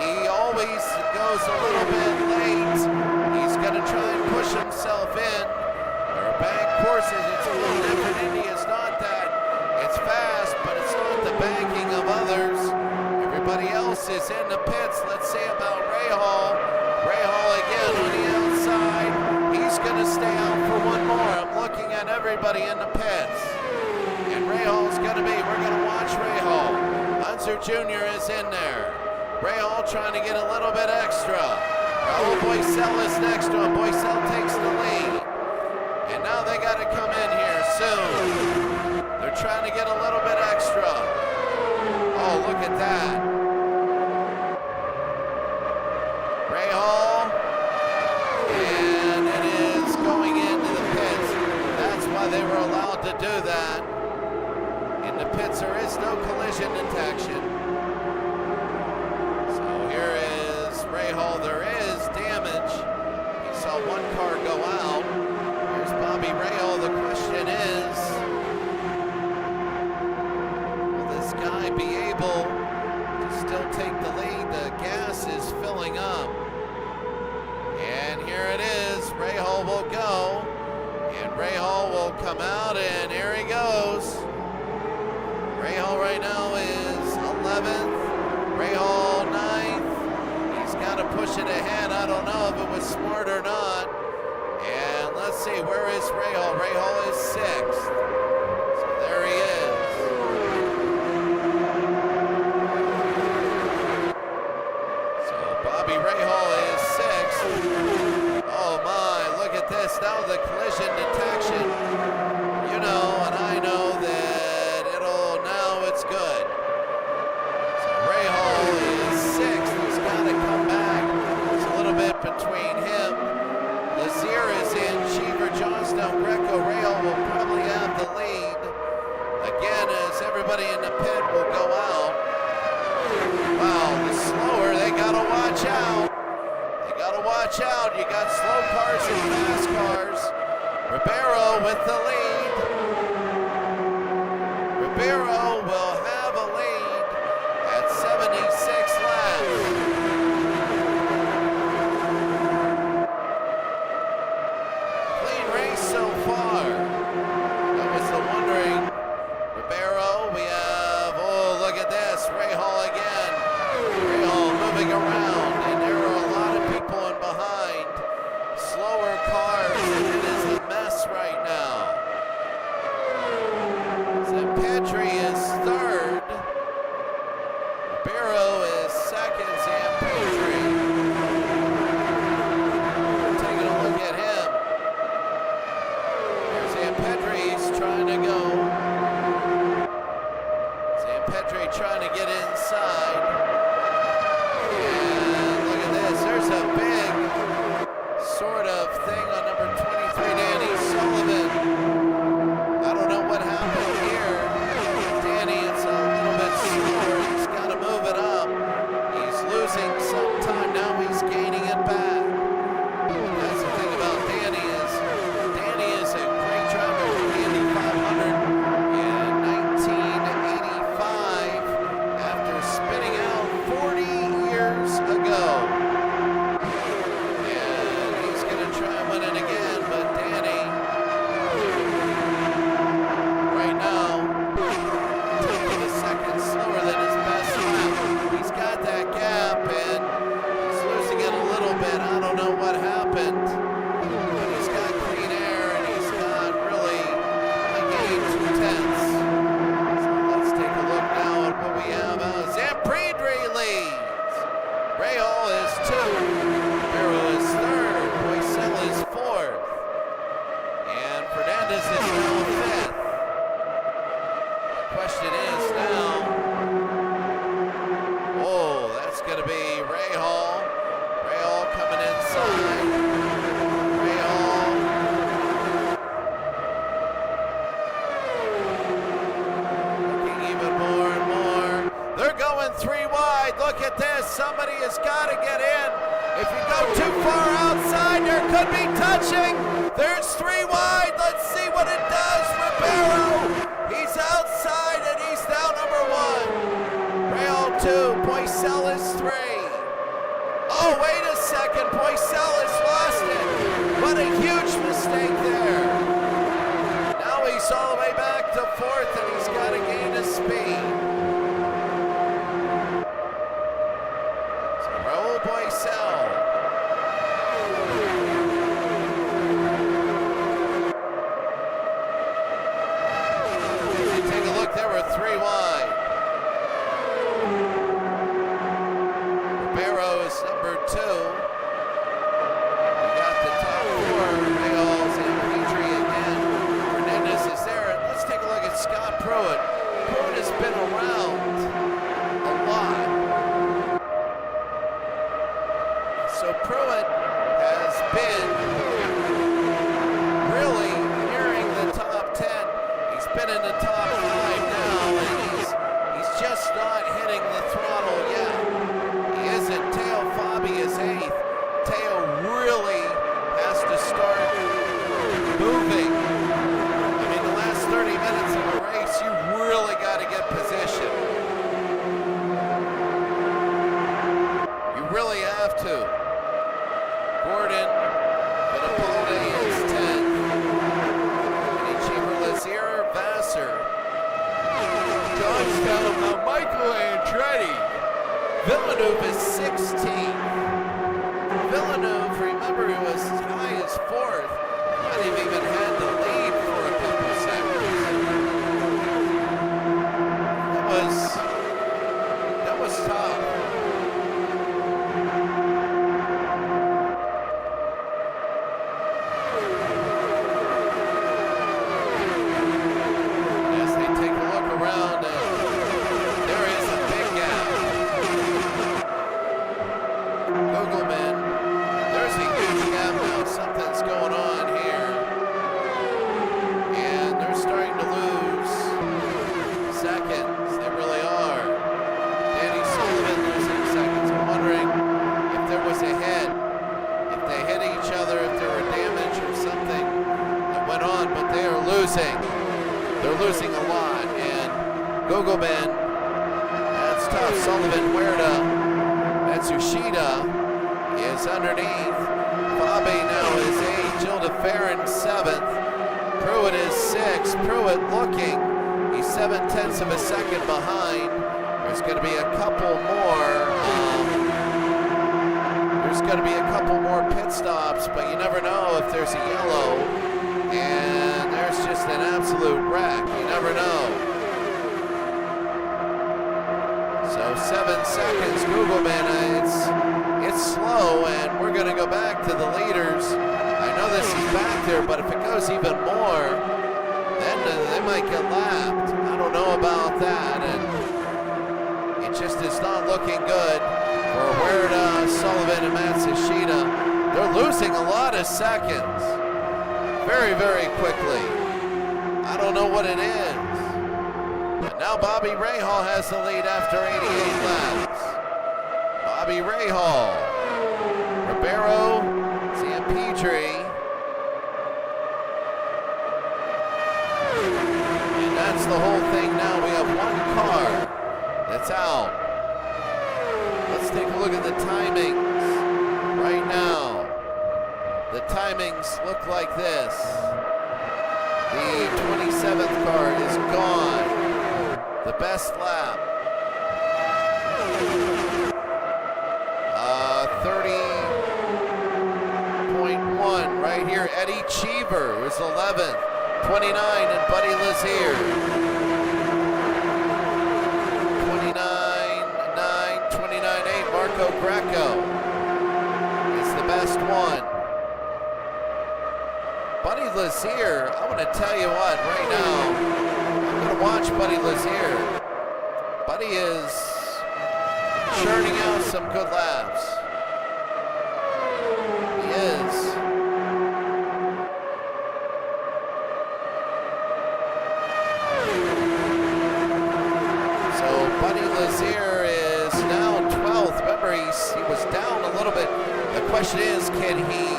He always goes a little bit late. He's going to try and push himself in. There are bank courses. It's a little different. Indy is not that. It's fast, but it's not the banking of others. Everybody else is in the pits. Let's see about Rahal. Rahal again on the outside. He's going to stay out for one more. I'm looking at everybody in the pits. And Rahal's going to be, we're going to watch Rahal. Unser Jr. is in there. Rahal trying to get a little bit extra. Raul Boycel is next to him. Boycel takes the lead. And now they got to come in here soon. They're trying to get a little bit extra. Oh, look at that. Rahal. And it is going into the pits. That's why they were allowed to do that. In the pits, there is no collision detection. So here is Rahal. There is damage. You saw one car go out. Here's Bobby Rahal. The question is, guy be able to still take the lead? The gas is filling up. And here it is. Rahal will go. And Rahal will come out, and here he goes. Rahal right now is 11th. Rahal 9th. He's got to push it ahead. I don't know if it was smart or not. And let's see, where is Rahal? Rahal is 6th. So there he is. Bobby Rahal is 6th. Oh my, look at this. Now the collision detection. You know, and I know that now it's good. So Rahal is 6th. He's got to come back. There's a little bit between him. Lazier is in. Cheever, Johnstone, Greco. Rahal will probably have the lead. Again, as everybody in the pit will go out. Wow, the slower, they gotta watch out. They gotta watch out. You got slow cars and fast cars. Ribeiro with the lead. Ribeiro will have a lead at 76 laps. Clean race so far. That was the wondering. Ribeiro, we have, oh, look at this. Rahal again. Rahal moving around, and there are a lot of people in behind. Slower cars, and it is a mess right now. So Petrie is could be touching. There's 3 wide. Let's see what it does. Ribeiro, he's outside and he's now number 1. Rail 2, Poiselis 3. Oh, wait a second. Poiselis lost it. What a huge mistake there. Now he's all the way back to 4th and he's got to gain his speed. So Raul Poisel. Take a look, there were 3 wide. Ribeiro is number 2. We got the top 4. Reals and Petrie again. Hernandez is there. And let's take a look at Scott Pruitt. Pruitt has been around a lot. So Pruitt has been really nearing the top 10. He's been in the top 5 now, and he's just not hitting the throttle yet. He isn't. Teo Fabi is 8th. Teo really has to start moving. I mean, the last 30 minutes of the race, you really got to get position. You really have to. Gordon, Fittipaldi is 10th. Lazier, Vassar. Johnstown, Michael Andretti. Villeneuve is 16th. Villeneuve, remember, he was as high as 4th. Might have even had the lead for a couple seconds. That was tough. They're losing a lot, and Gogoman, that's tough. Sullivan, Huerta, Matsushita is underneath. Fabi now is 8th. Gil de Ferran 7th. Pruitt is 6th. Pruitt looking. He's 7/10 of a second behind. There's going to be a couple more pit stops, but you never know if there's a yellow. And there's just an absolute wreck. You never know. So 7 seconds. Googleman, it's slow, and we're going to go back to the leaders. I know this is back there, but if it goes even more, then they might get lapped. I don't know about that, and it just is not looking good for Huerta, Sullivan, and Matsushita. They're losing a lot of seconds. Very, very quickly. I don't know what it is. But now Bobby Rahal has the lead after 88 laps. Bobby Rahal. Ribeiro, Zampedri. And that's the whole thing now. We have 1 car that's out. Let's take a look at the timings right now. The timings look like this. The 27th car is gone. The best lap. 30.1 right here. Eddie Cheever was 11th. 29 and Buddy Lazier. 29.9, 29.8. Marco Greco is the best one. Buddy Lazier, I want to tell you what, right now, I'm going to watch Buddy Lazier. Buddy is churning out some good laps. He is. So Buddy Lazier is now 12th. Remember, he was down a little bit. The question is, can he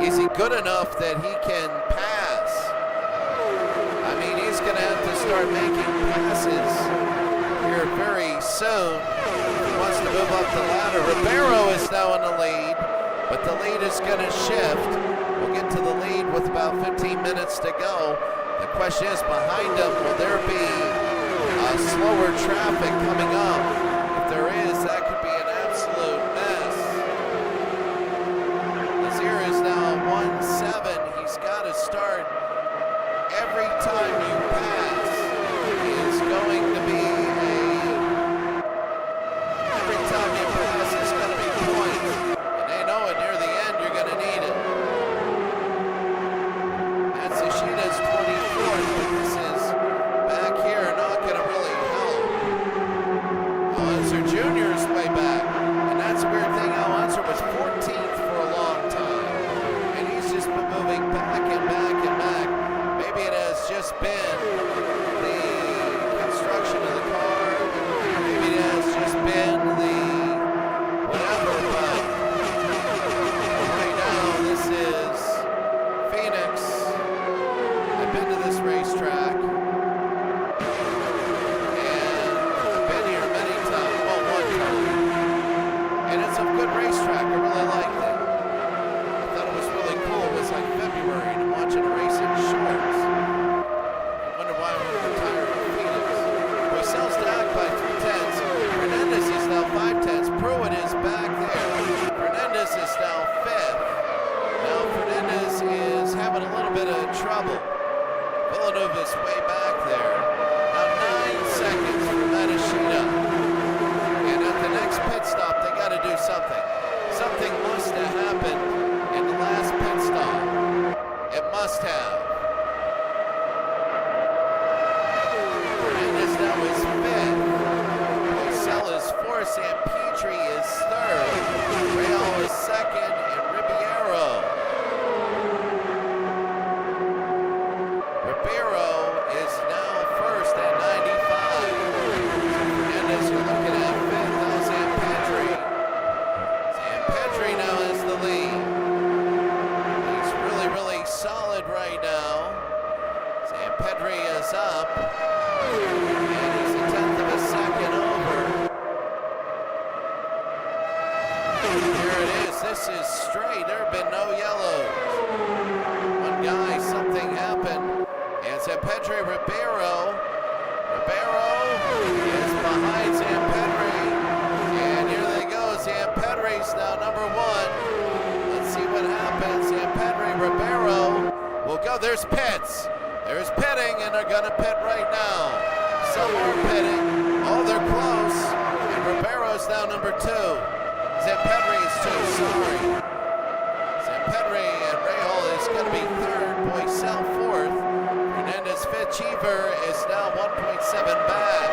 Is he good enough that he can pass? I mean, he's going to have to start making passes here very soon. He wants to move up the ladder. Ribeiro is now in the lead, but the lead is going to shift. We'll get to the lead with about 15 minutes to go. The question is, behind him, will there be slower traffic coming up? If there is, that could be an absolute mess. Lazier is now 1-7. He's got to start every time you pass. Is going to be every time you pass is going to be points. And they know it near the end, you're going to need it. Matsushida's 24th, but this is back here not going to really help. Alonso Jr. is way back. And that's a weird thing. Alonso was 14th for a long time. And he's just been moving back and back and back. Maybe it has just been the construction of the car. Maybe it has just been the whatever, but right now this is Phoenix. I've been to this racetrack and I've been here many times, well, one time. And it's a good racetrack, I really liked it. I thought it was really cool. It was like February and I'm watching a race in shorts. I wonder why I'm retired in Phoenix. Boycel's down by 3/10. Fernandez is now 5/10. Pruitt is back there. Fernandez is now 5th. Now Fernandez is having a little bit of trouble. Villanova's way back there. Now 9 seconds for Matsushita. And at the next pit stop, they got to do something. Something must have happened in the last pit stop. It must have. Fernandez now is 5th. Boycel is 4th. San Petri is 3rd. Real is 2nd. And Ribeiro is now 1st at 95. Fernandez, you're looking at 5th. Now San Petri. San Petri now has the lead. He's really, really solid right now. San Petri is up. And he's a 10th of a second over. Here it is. This is straight. There have been no yellows. One guy, something happened. And San Petri Ribeiro is behind San Petri. And here they go. San Petri's now number 1. Let's see what happens. San Petri Ribeiro will go. There's pits. There's pitting, and they're going to pit right now. Some are pitting. Oh, they're close. And Ribeiro's now number 2. San Petri is 2. Sorry. San Petri and Rahal is going to be 3rd. Boycel 4th. Fernandez 5th. Cheever is now 1.7 back.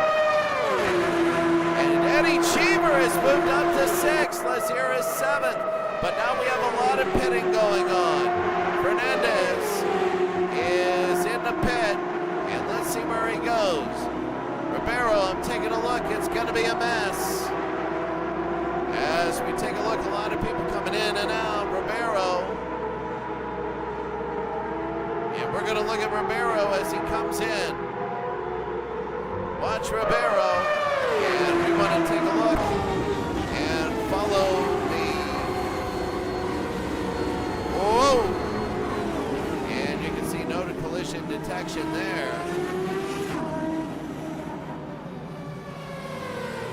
And Eddie Cheever has moved up to 6th. Lazier is 7th. But now we have a lot of pitting going on. Fernandez is in the pit. And let's see where he goes. Ribeiro, I'm taking a look. It's going to be a mess. As we take a look, a lot of people coming in and out. Ribeiro. And we're going to look at Ribeiro as he comes in. Watch Ribeiro. And we want to take a look and follow the... Whoa! And you can see no collision detection there.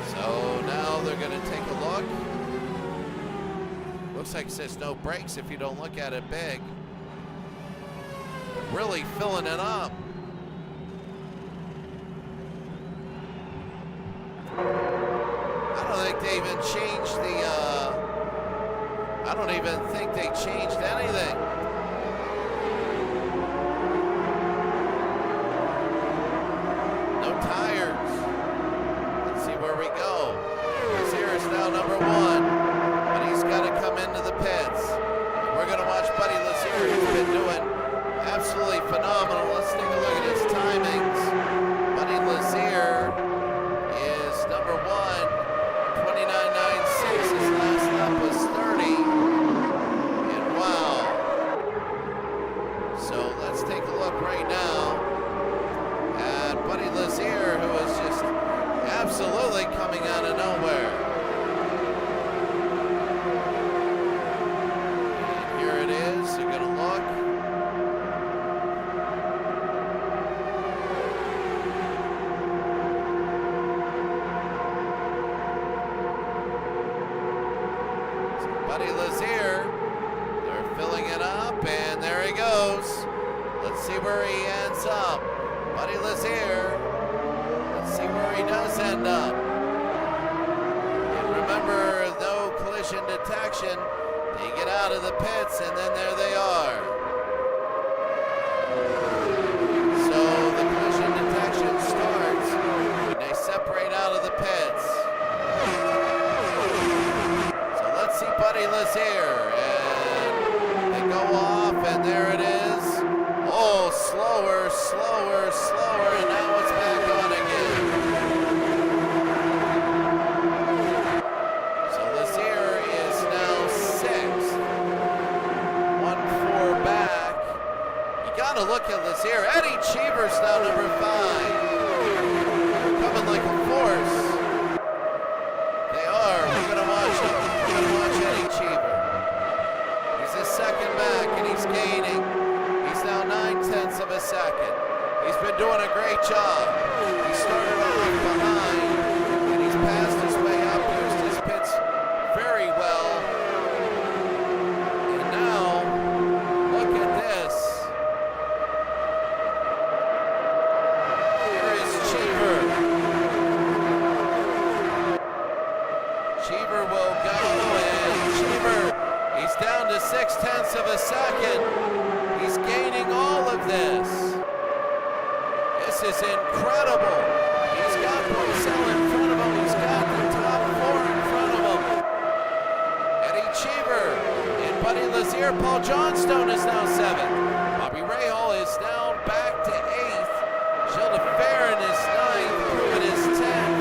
So now they're going to take a look. Looks like it says no brakes if you don't look at it big. Really filling it up. I don't think they even changed the, I don't even think they changed anything. No tires. Let's see where we go. Lazier is now number 1, but he's got to come into the pits. And we're going to watch Buddy Lazier, who's been doing absolutely phenomenal. Let's take a look at his timings. Buddy Lazier is number 1, 29.96. His last lap was 30. And wow, Buddy Lazier. They're filling it up, and there he goes. Let's see where he ends up. Buddy Lazier. Let's see where he does end up. And remember, no collision detection. They get out of the pits, and then there they are. So the collision detection starts when they separate out of the pits. So let's see Buddy Lazier, and they go off, and there it is. Oh, slower, slower, slower, and now it's back on again. So Lazier is now 6th. 1-4 back. You gotta look at Lazier. Eddie Cheever's now number 5. Coming like a force. They are. We're gonna watch him. We're gonna watch Eddie Cheever. He's the second back, and he's gaining. He's now 9/10 of a second. He's been doing a great job. He started off behind, and he's passed his way up, used his pits very well. And now, look at this. Here is Cheever. Cheever will go, and Cheever, he's down to 6/10 of a second. He's gaining all of this. This is incredible. He's got Boisel in front of him. He's got the top 4 in front of him. Eddie Cheever and Buddy Lazier. Paul Johnstone is now 7th. Bobby Rahal is now back to 8th. Gilles de Ferrin is 9th. Pruitt is 10th.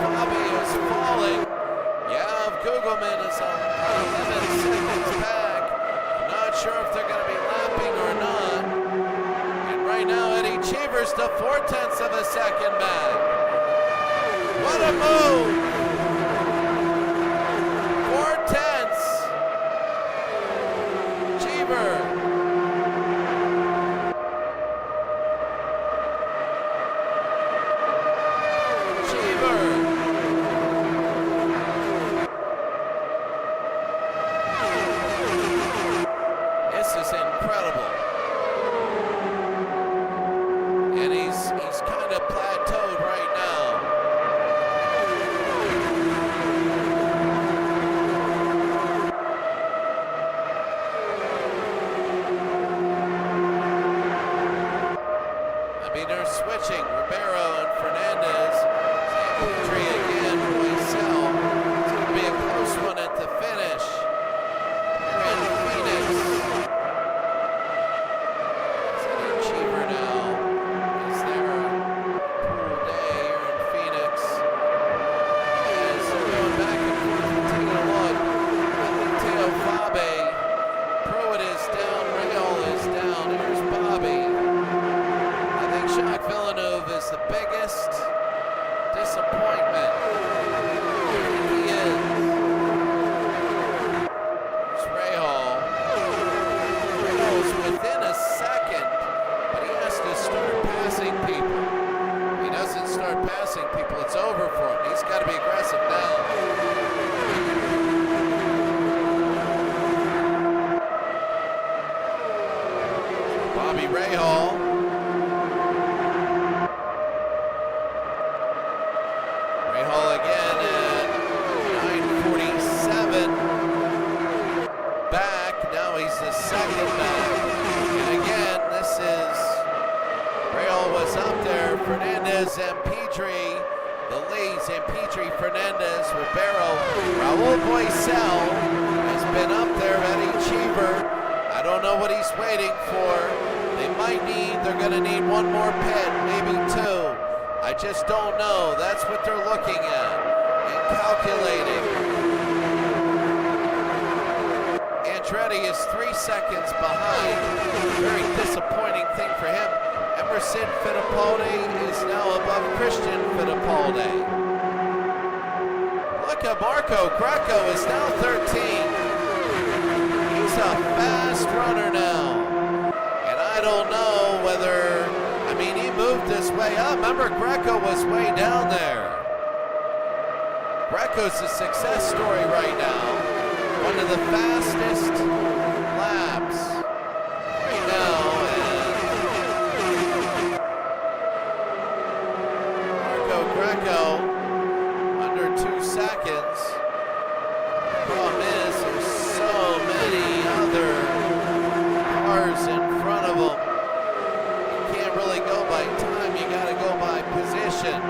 Bobby is falling. Yav Gugelman is 11 seconds back. I'm not sure if they're going to be lapping or not. And right now, Eddie Cheever's to 4/10 of a second back. What a move! 4/10. Cheever. Cheever. This is incredible. And he's kind of plateaued right now. I mean, they're switching. Ribeiro and Fernandez. Petrie again, Boisel. It's going to be a close one at the finish. Here in Phoenix. Cheever now. Is there a cool day here in Phoenix? As they're going back and forth and taking a look. Mateo Fabe. Pruitt is down. Rahal is down. Here's Bobby. I think Jacques Villeneuve is the biggest disappointment. He is. There's Rahal. Rahal's within a second, but he has to start passing people. If he doesn't start passing people, it's over for him. He's got to be aggressive now. Bobby Rahal. Rahal again at 9:47. Back. Now he's the second back. And again, this is Rahal was up there. Fernandez and Petrie. The leads in Petrie, Fernandez, Ribeiro. Raul Boisel has been up there. Eddie Cheever. I don't know what he's waiting for. They're going to need one more pit, maybe 2. I just don't know. That's what they're looking at and calculating. Andretti is 3 seconds behind. Very disappointing thing for him. Emerson Fittipaldi is now above Christian Fittipaldi. Look at Marco Greco is now 13. He's a fast runner now. And I don't know whether, I mean, he moved his way up. Remember, Greco was way down there. Greco's a success story right now. one of the fastest laps right now, and Marco Greco under 2 seconds. The problem is there's so many other cars in front of him. You can't really go by time, you gotta go by position.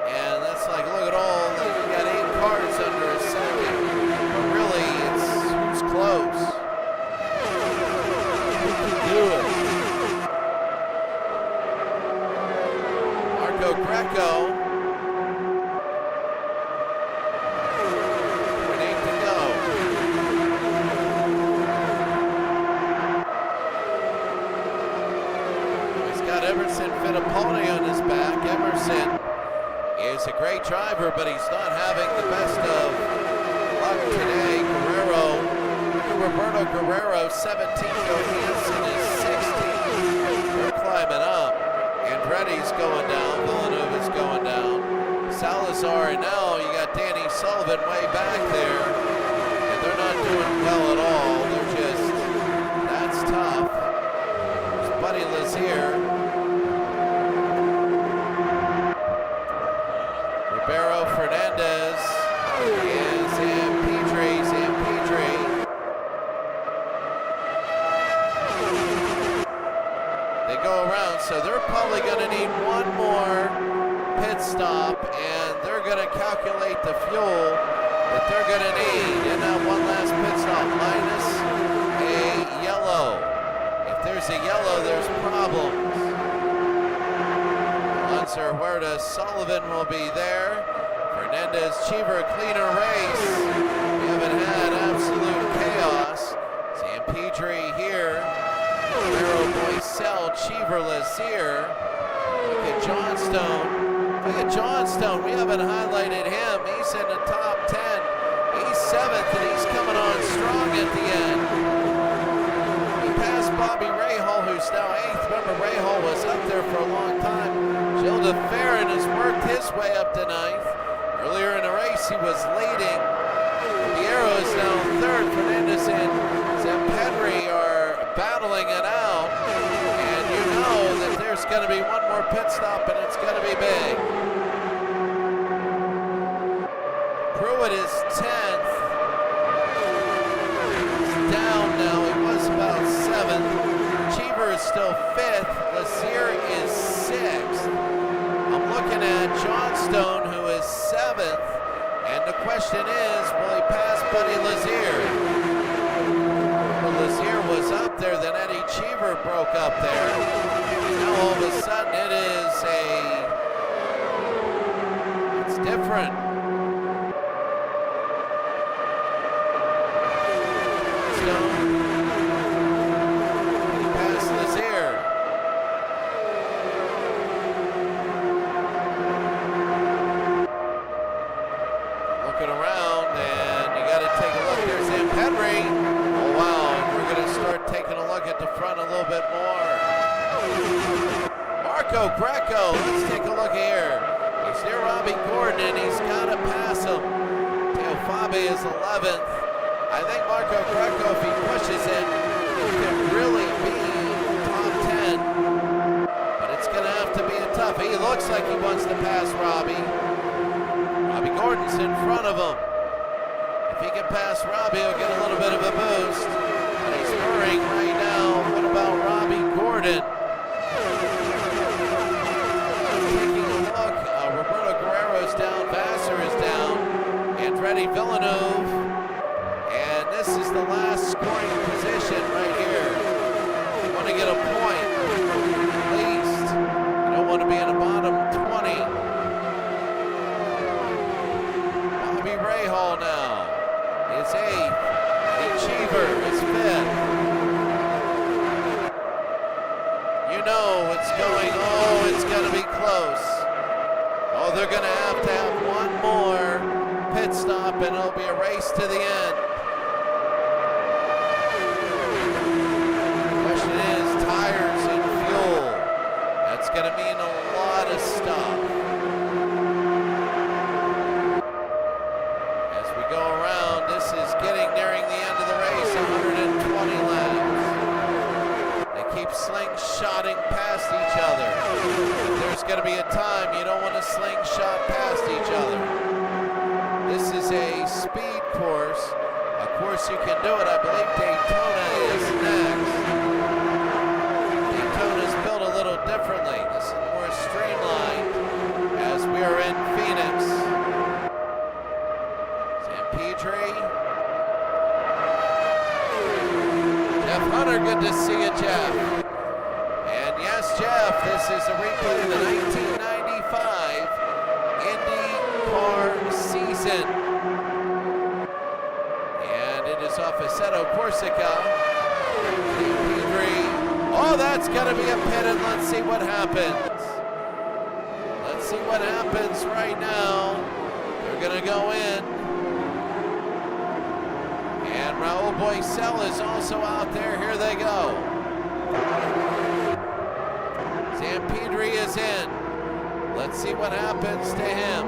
And that's like, look at all, like you got 8 cars under a second. But really, it's who's close. Who can do it? Marco Greco. 0.8 to go. He's got Emerson Fittipaldi on his back. Emerson is a great driver, but he's not having the best of luck today. Roberto Guerrero, 17. Johansson is 16. They're climbing up. Andretti's going down. Villanueva's going down. Salazar, and now you got Danny Sullivan way back there. And they're not doing well at all. They're just, that's tough. There's Buddy Lazier. Ribeiro Fernandez and Zampedri. They go around, so they're probably going to need one more pit stop, and they're going to calculate the fuel that they're going to need in that one last pit stop, minus a yellow. If there's a yellow, there's problems. Lancer, Huerta, Sullivan will be there. Fernandez, Cheever, cleaner race. We haven't had absolute chaos. Zampedri here. Guerrero, Boycell, Cheever, Lazier. Look at Johnstone. Look at Johnstone. We haven't highlighted him. He's in the top 10. He's 7th, and he's coming on strong at the end. He passed Bobby Rahal, who's now 8th. Remember, Rahal was up there for a long time. Gilda Farron has worked his way up to 9th. Earlier in the race, he was leading. Piero is now 3rd. Fernandez and Zampedri are battling it out. And you know that there's going to be one more pit stop, and it's going to be big. Pruitt is 10th. He's down now. He was about 7th. Cheever is still 5th. Lazier is 6th. I'm looking at Johnstone, who is 7th. And the question is, will he pass Buddy Lazier? Lazier was up there, then Eddie Cheever broke up there. Now all of a sudden it's different. Stone. He passed Lazier. Looking around, and you got to take a look. There's Zampedri. Oh, wow. We're going to start taking a look at the front a little bit more. Marco Greco, let's take a look here. He's near Robbie Gordon, and he's got to pass him. Teo Fabe is 11th. I think Marco Greco, if he pushes it, he can really be top 10. But it's going to have to be a tough. He looks like he wants to pass Robbie. Robbie Gordon's in front of him. If he can pass Robbie, he'll get a little bit of a boost. And he's hurrying right now. What about Robbie Gordon? Taking a look. Roberto Guerrero's down. Vassar is down. Andretti Villeneuve. And this is the last scoring position right here. You want to get a point, at least. You don't want to be in the bottom 20. Bobby Rahal now is 8th. Eddie Cheever is 5th. You know it's going, oh, it's going to be close. Oh, they're going to have one more pit stop, and it'll be a race to the end. The question is tires and fuel. That's going to mean a lot of stuff. As course you can do it. I believe Daytona is next. Daytona's built a little differently. This is more streamlined as we are in Phoenix. San Pedro. Jeff Hunter, good to see you, Jeff. And yes, Jeff, this is a replay of the 1995 Indy car season. And it is off Assetto Corsica. Oh, that's going to be a pit, and let's see what happens. Let's see what happens right now. They're going to go in. And Raul Boisel is also out there. Here they go. San Pedro is in. Let's see what happens to him.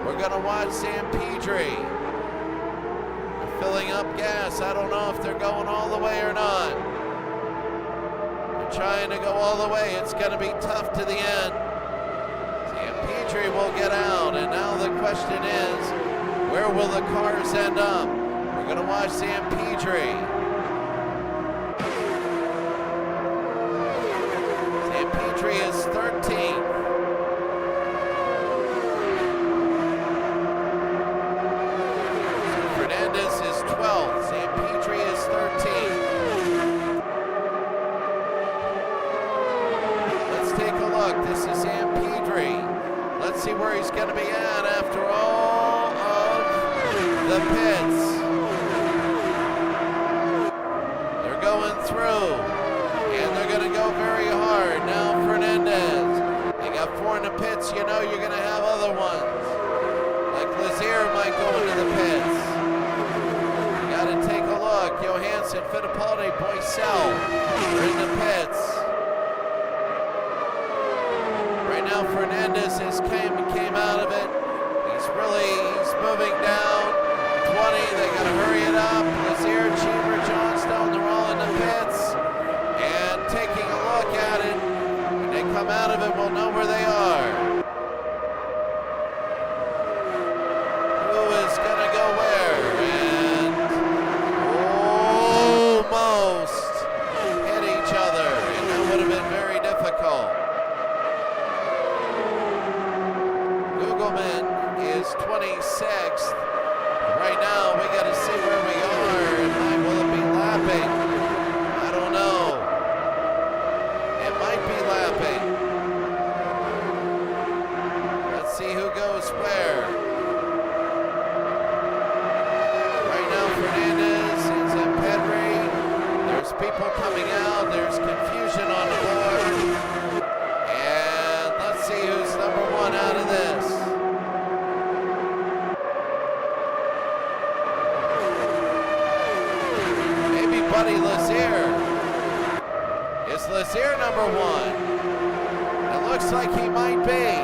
We're going to watch San Pedro. They're filling up gas. I don't know if they're going all the way or not. They're trying to go all the way. It's going to be tough to the end. San Pedro will get out. And now the question is, where will the cars end up? We're going to watch San Pedro. San Pedro is 13th. Fernandez is 12th. San Pedro is 13th. Let's take a look. This is San Pedro. Let's see where he's going to be at after all of the pits. They're going through, and they're going to go very hard. Now Fernandez. They got 4 in the pits. You know you're going to have other ones. Like Lazier might go into the pits. You got to take a look. Johansson, Fittipaldi, Boisel are in the pits. Right now Fernandez came out of it. He's moving down. 20, they got to hurry it up. Lazier, Cheever, Johnstone, they're all in the pits. And taking a look at it. When they come out of it, we'll know where they are. Who is going to go where? And almost hit each other. And that would have been very difficult. Googleman is 26th. Right now, we got to see where we are. Will it be lapping? I don't know. It might be lapping. Let's see who goes where. Right now, Fernandez is at Pedri. There's people coming out. There's confusion on the board. And let's see who's number 1 out of this. Buddy Lazier. Is Lazier number 1? It looks like he might be.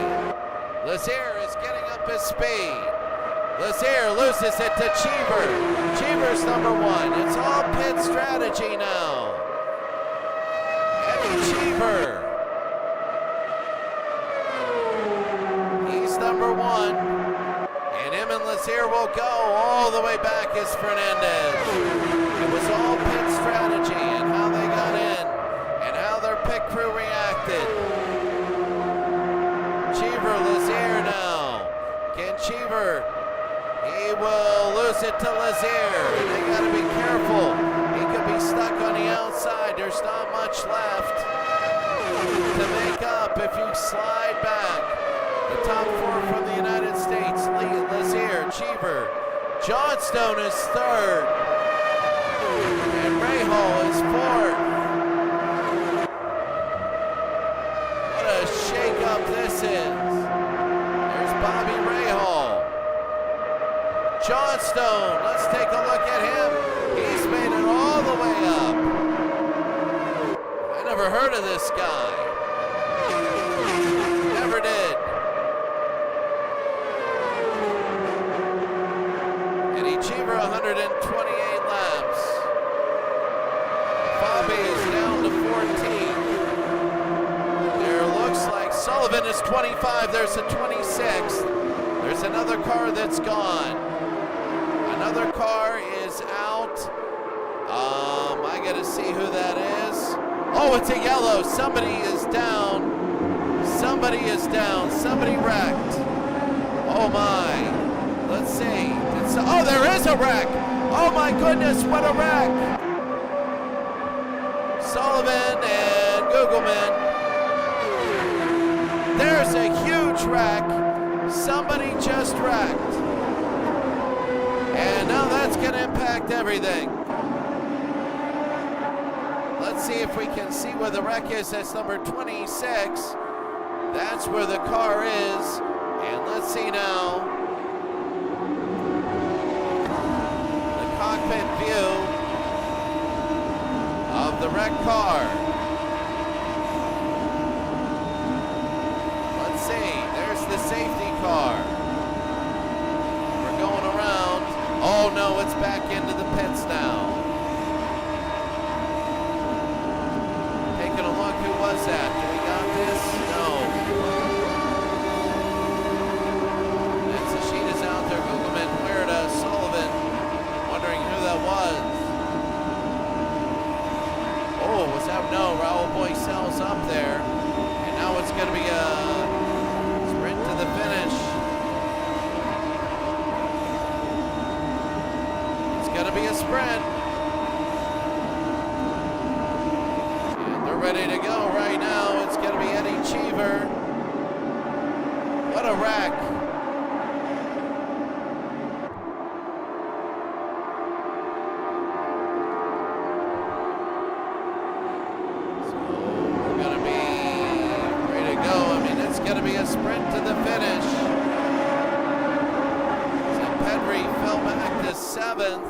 Lazier is getting up his speed. Lazier loses it to Cheever. Cheever's number 1. It's all pit strategy now. Eddie Cheever. He's number 1. And him and Lazier will go all the way back as Fernandez. It was all pit strategy and how they got in and how their pit crew reacted. Cheever, Lazier now. Can Cheever? He will lose it to Lazier. And they got to be careful. He could be stuck on the outside. There's not much left to make up if you slide back. The top 4 from the United States, Lazier, Cheever. Johnstone is 3rd. And Rahal is 4th. What a shake-up this is. There's Bobby Rahal. Johnstone, let's take a look at him. He's made it all the way up. I never heard of this guy. Never did. Eddie Cheever, 128 laps. Bobby is down to 14. There looks like Sullivan is 25. There's a 26. There's another car that's gone. Another car is out to see who that is. Oh, it's a yellow. Somebody is down. Somebody is down. Somebody wrecked. Oh my. Let's see. Oh, there is a wreck. Oh my goodness, what a wreck. Sullivan and Googleman. There's a huge wreck. Somebody just wrecked. And now that's going to impact everything. Let's see if we can see where the wreck is. That's number 26. That's where the car is. And let's see now. The cockpit view of the wrecked car. Let's see. There's the safety car. We're going around. Oh no, it's back into the pits now. Taking a look, who was that? Do we got this? No. Sheeta's out there. Googleman, Huerta, Sullivan. Wondering who that was. Oh, was that? No, Raul Boycel's up there. And now it's going to be a sprint to the finish. It's going to be a sprint. And they're ready to go right now. It's going to be Eddie Cheever. What a wreck. Going to be a sprint to the finish. So Pedri fell back to 7th.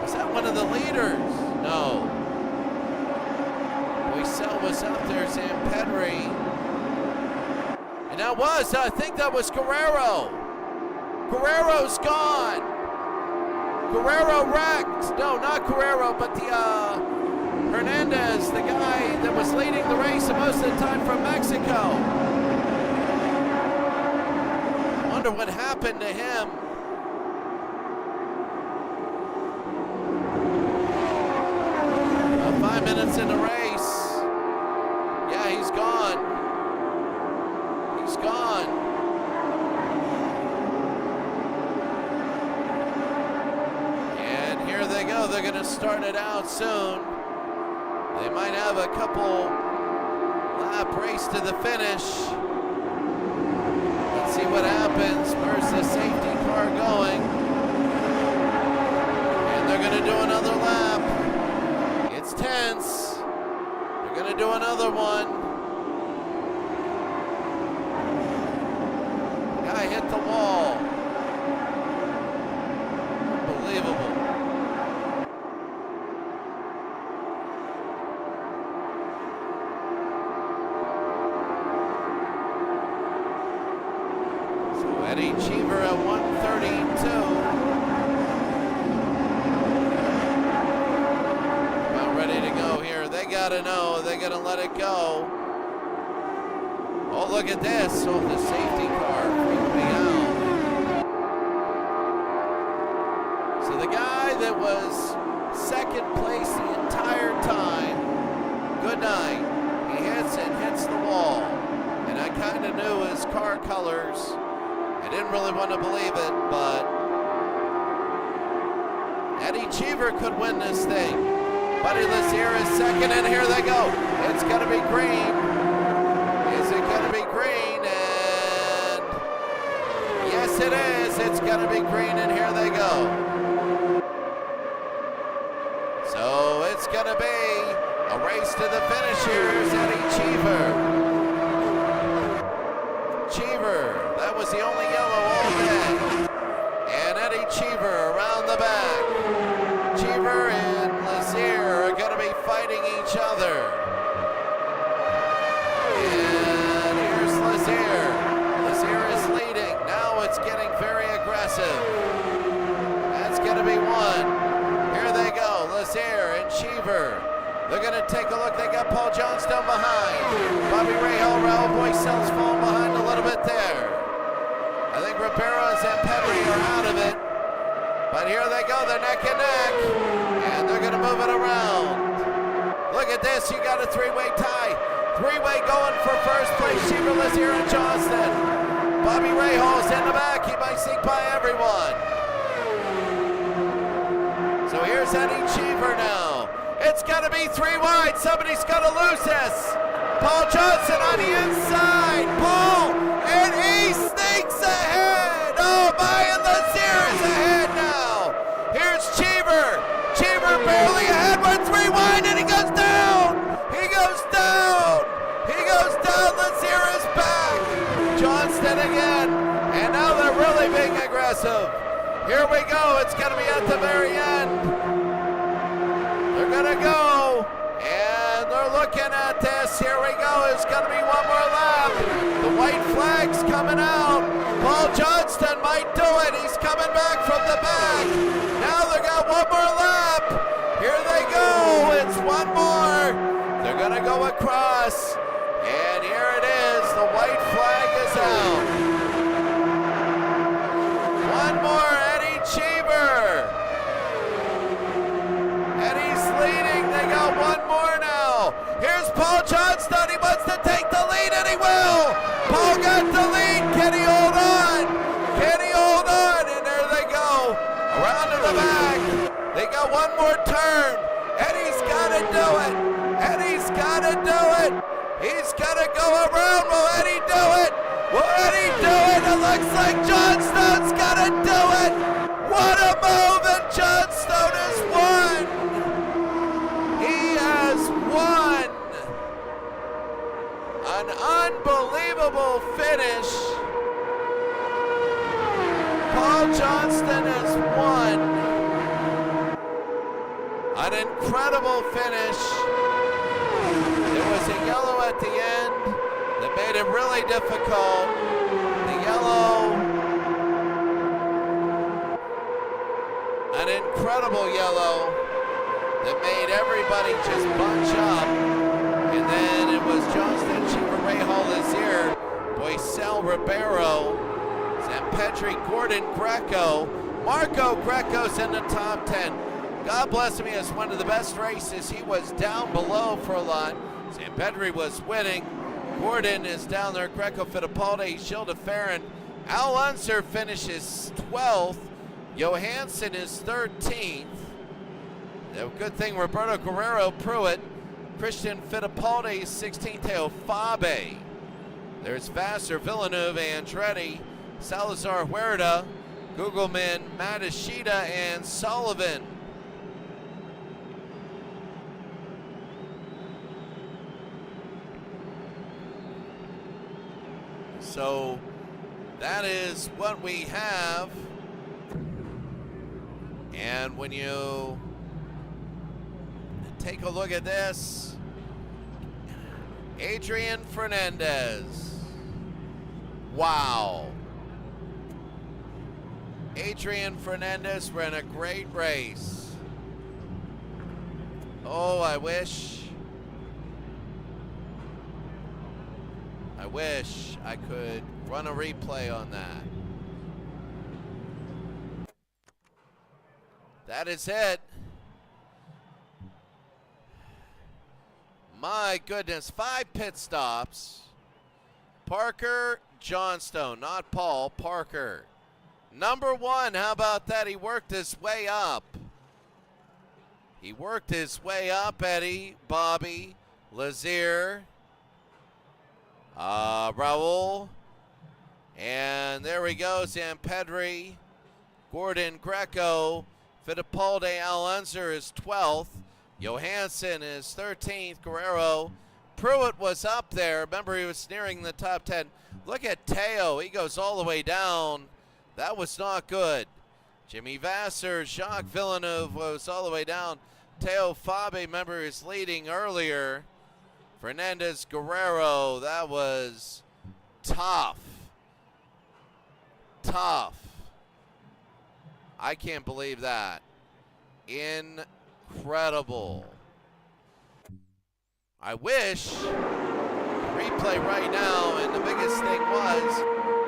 Was that one of the leaders? No. Boycel was up there, Sam Pedri. And that was, I think that was Guerrero. Guerrero's gone. Guerrero wrecked. No, not Guerrero, but the Hernandez, the guy that was leading the race most of the time from Mexico. I wonder what happened to him. About 5 minutes in the race. Yeah, he's gone. He's gone. And here they go. They're going to start it out soon. They might have a couple lap race to the finish. Let's see what happens. Where's the safety car going? And they're going to do another lap. It's tense. They're going to do another one. The guy hit the wall. Unbelievable. Eddie Cheever at 132. About ready to go here. They gotta know. They're gonna let it go. Oh, look at this. Oh, the safety car freaked me out. So the guy that was second place the entire time, good night. He hits the wall. And I kind of knew his car colors. I didn't really want to believe it, but Eddie Cheever could win this thing. Buddy Lazier is second, and here they go. It's going to be green. Is it going to be green? And yes, it is. It's going to be green, and here they go. So it's going to be a race to the finish. Here's Eddie Cheever. Cheever, that was the only yellow all day. And Eddie Cheever around the back. Cheever and Lazier are going to be fighting each other. And here's Lazier. Lazier is leading. Now it's getting very aggressive. That's going to be one. Here they go, Lazier and Cheever. They're going to take a look. They got Paul Johnstone behind. Bobby Rahal, Raul Boycel's falling behind a little bit there. I think Ribeiro and Pedri are out of it. But here they go, they're neck and neck. And they're gonna move it around. Look at this, you got a three-way tie. Three-way going for first place. Cheeverless here in Johnston. Bobby Rahals in the back, he might sneak by everyone. So here's Eddie Cheever now. It's gonna be three wide, somebody's gonna lose this. Paul Johnson on the inside. Paul, and he sneaks ahead. Oh my, and Lazier is ahead now. Here's Cheever. Cheever barely ahead, but three wide, and he goes down. He goes down. He goes down. Lazier is back. Johnston again, and now they're really being aggressive. Here we go. It's going to be at the very end. They're going to go, and they're looking at this. Here we go. It's going to be one more lap. The white flag's coming out. Paul Johnston might do it. He's coming back from the back. Now they got one more lap. Here they go. It's one more. They're going to go across. And here it is. The white flag is out. One more, Eddie Cheever. Eddie's leading. They got one more now. Here's Paul Johnston. He wants to take the lead, and he will. Paul got the lead. Can he hold on? Can he hold on? And there they go. Around to the back. They got one more turn. Eddie's got to do it. Eddie's got to do it. He's got to go around. Will Eddie do it? Will Eddie do it? It looks like Johnstone's got to do it. What a move, and Johnstone has won. He has won. An unbelievable finish. Paul Johnston has won. An incredible finish. There was a yellow at the end that made it really difficult. The yellow, an incredible yellow that made everybody just bunch up. And then it was Johnston, Cheever, Rahal, Lazier, Boisel, Ribeiro, Zampedri, Gordon, Greco. Marco Greco's in the top 10. God bless him, he has one of the best races. He was down below for a lot. Zampedri was winning. Gordon is down there. Greco Fittipaldi, Gilda Farron. Al Unser finishes 12th. Johansson is 13th. The good thing, Roberto Guerrero Pruitt. Christian Fittipaldi, 16th. Teo Fabe. There's Vassar, Villeneuve, Andretti, Salazar Huerta, Gugelman, Matashita, and Sullivan. So that is what we have. And when you take a look at this, Adrian Fernandez. Wow. Adrian Fernandez ran a great race. Oh, I wish I could run a replay on that. That is it. My goodness, 5 pit stops. Parker Johnstone, not Paul, Parker. Number 1, how about that? He worked his way up. He worked his way up, Eddie, Bobby, Lazier, Raul, and there we go, Zampedri, Gordon, Greco, Fittipaldi, Al Unser is 12th, Johansson is 13th, Guerrero, Pruitt was up there, remember he was nearing the top 10. Look at Teo, he goes all the way down. That was not good. Jimmy Vassar, Jacques Villeneuve was all the way down. Teo Fabe, remember, is leading earlier. Fernandez Guerrero, that was tough. Tough. I can't believe that. Incredible. I wish replay right now, and the biggest thing was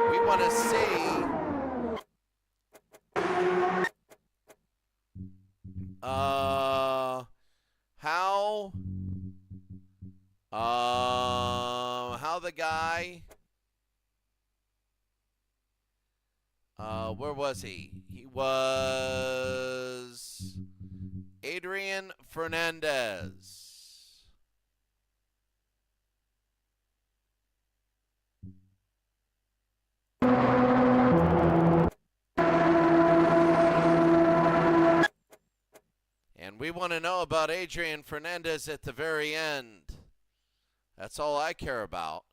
we want to see How the guy, where was he? He was Adrian Fernandez. And we want to know about Adrian Fernandez at the very end. That's all I care about.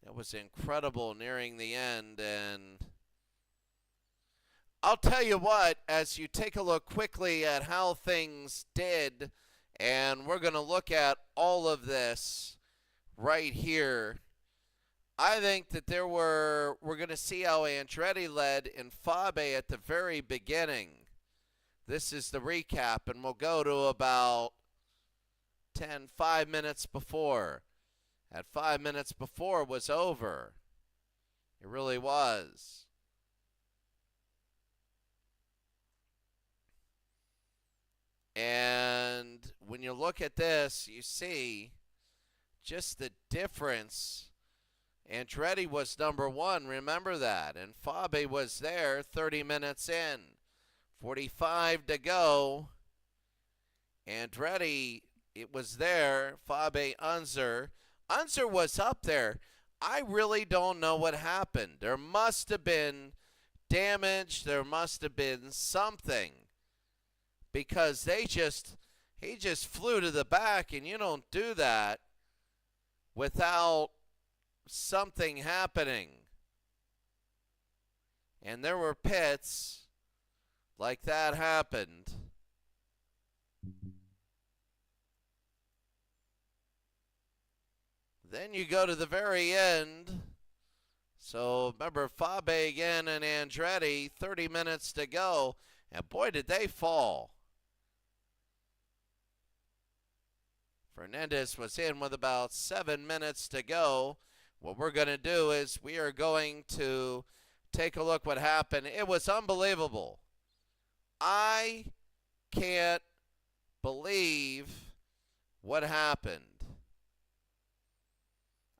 It was incredible nearing the end, and I'll tell you what, as you take a look quickly at how things did, and we're going to look at all of this right here. I think that we're going to see how Andretti led in Fabe at the very beginning. This is the recap, and we'll go to about 5 minutes before. At 5 minutes before was over. It really was. And when you look at this, you see just the difference. Andretti was number one, remember that. And Fabe was there 30 minutes in. 45 to go. Andretti, it was there. Fabe, Unser. Unser was up there. I really don't know what happened. There must have been damage. There must have been something. Because he just flew to the back, and you don't do that without something happening. And there were pits like that happened. Then you go to the very end. So remember, Fabe again and Andretti, 30 minutes to go. And boy, did they fall. Fernandez was in with about 7 minutes to go. What we're going to do is we are going to take a look what happened. It was unbelievable. I can't believe what happened.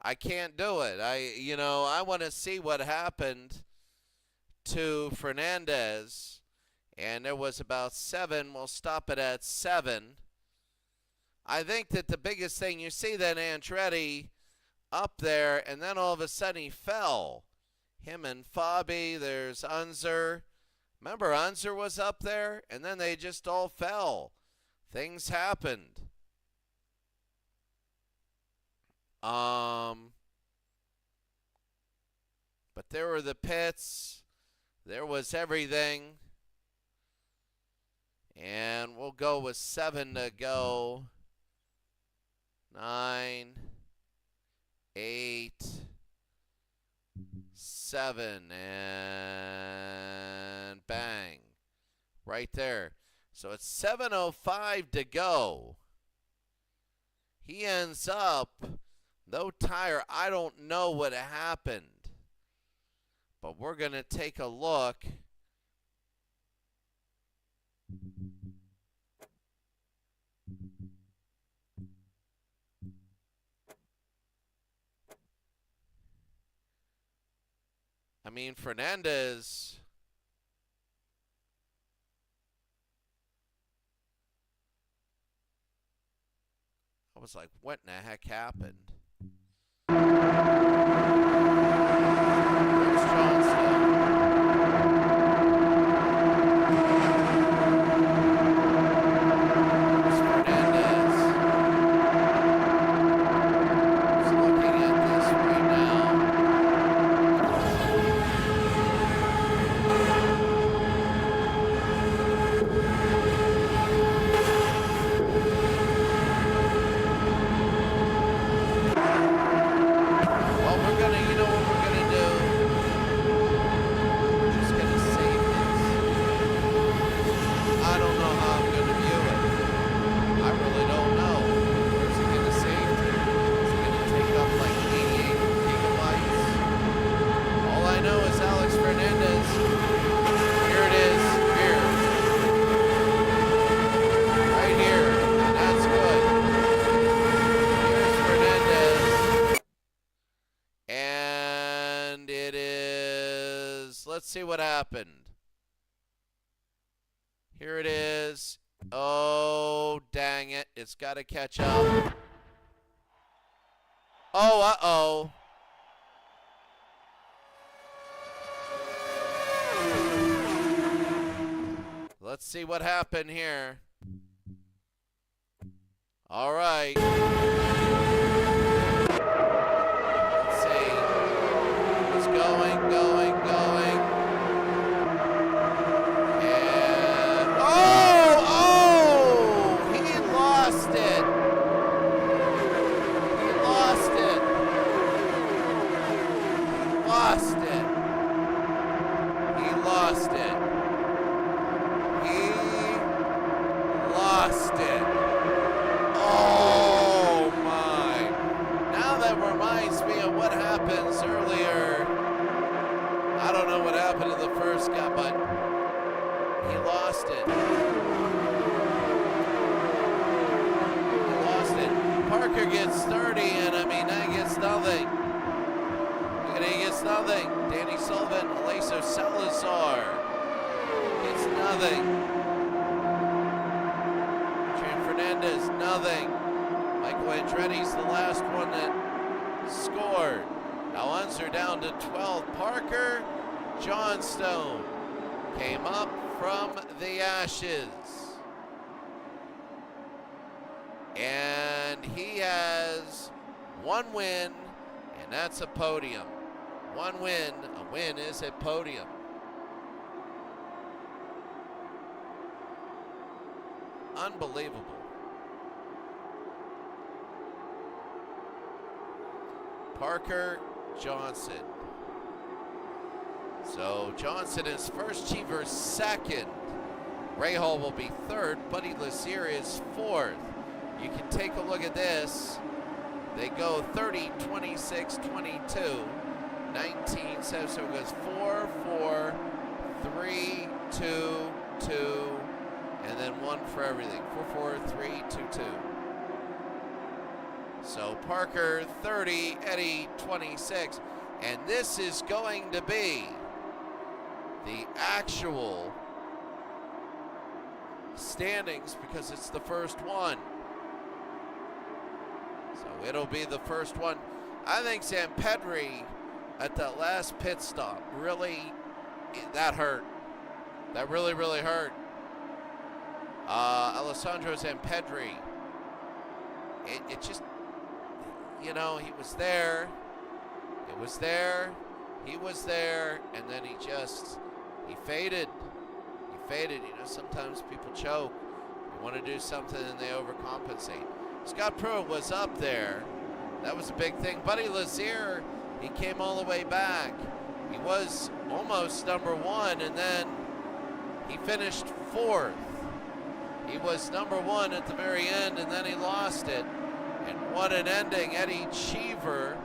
I can't do it. I want to see what happened to Fernandez. And there was about 7. We'll stop it at 7. I think that the biggest thing, you see that Andretti up there, and then all of a sudden he fell. Him and Fabe, there's Unser. Remember, Unser was up there, and then they just all fell. Things happened. But there were the pits. There was everything. And we'll go with 7 to go. 9, 8, 7, and bang. Right there. So it's 7:05 to go. He ends up, no tire. I don't know what happened. But we're going to take a look. I mean, Fernandez, I was like, what in the heck happened? There's Johnston. There's Fernandez. He's looking at this right now. let's see what happened. Here it is. Oh, dang it. It's got to catch up. Oh, uh-oh. Let's see what happened here. All right. Let's see. It's going. And he lost it. Lost it. Oh my. Now that reminds me of what happens earlier. I don't know what happened to the first guy, but he lost it. Parker gets 30, and I mean, that gets nothing. And he gets nothing. Danny Sullivan, Aleso Salazar gets nothing. Tran Fernandez, nothing. Michael Andretti's the last one that scored. Now uns are down to 12. Parker Johnstone came up from the ashes. And he has one win, and that's a podium. One win, a win is a podium. Unbelievable. Parker Johnson. So Johnson is first, Cheever second. Rahal will be third. Buddy Lazier is fourth. You can take a look at this. They go 30, 26, 22, 19, so it goes 4, 4, 3, 2, 2, and then 1 for everything. 4, 4, 3, 2, 2. So Parker 30, Eddie 26, and this is going to be the actual standings because it's the first one. So it'll be the first one. I think Zampedri at that last pit stop really, that hurt. That really, really hurt. Alessandro Zampedri. It just, you know, he was there. It was there. He was there. And then he faded. He faded. You know, sometimes people choke. They want to do something and they overcompensate. Scott Pruitt was up there. That was a big thing. Buddy Lazier, he came all the way back. He was almost number one, and then he finished fourth. He was number one at the very end, and then he lost it. And what an ending. Eddie Cheever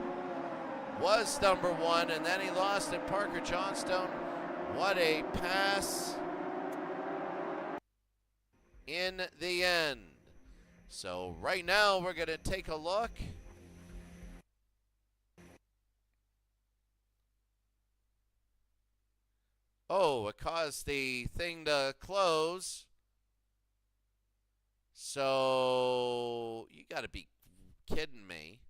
was number one, and then he lost it. Parker Johnstone, what a pass in the end. So right now we're going to take a look. Oh, it caused the thing to close. So you got to be kidding me.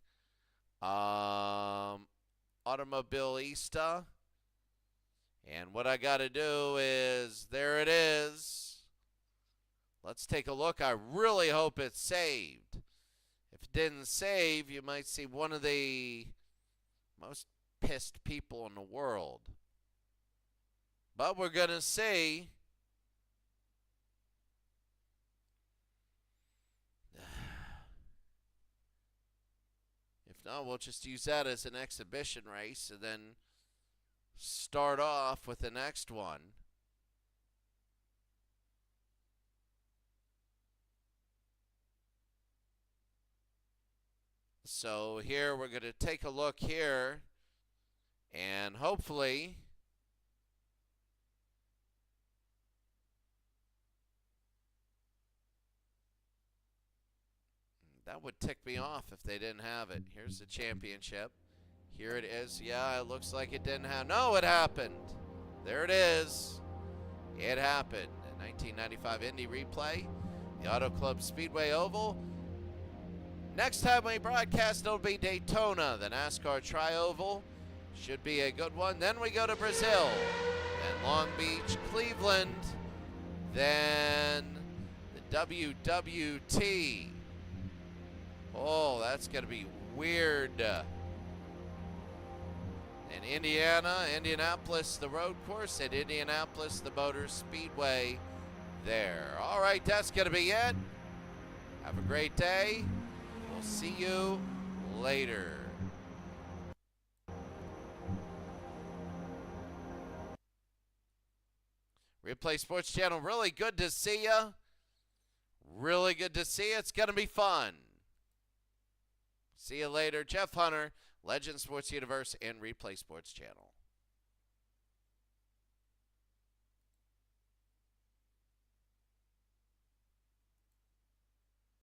Automobilista. And what I got to do is, there it is. Let's take a look. I really hope it's saved. If it didn't save, you might see one of the most pissed people in the world. But we're going to see. If not, we'll just use that as an exhibition race and then start off with the next one. So here we're going to take a look here, and hopefully that would tick me off if they didn't have it. Here's the championship. Here it is. Yeah, it looks like it didn't have. No, it happened. There it is. It happened. The 1995 Indy replay, the Auto Club Speedway Oval. Next time we broadcast, it'll be Daytona, the NASCAR Tri-Oval. Should be a good one. Then we go to Brazil, then Long Beach, Cleveland, then the WWT. Oh, that's going to be weird. In Indianapolis, the road course. At Indianapolis, the Motor Speedway there. All right, that's going to be it. Have a great day. We'll see you later. Replay Sports Channel, really good to see you. Really good to see you. It's going to be fun. See you later. Jeff Hunter, Legend Sports Universe and Replay Sports Channel.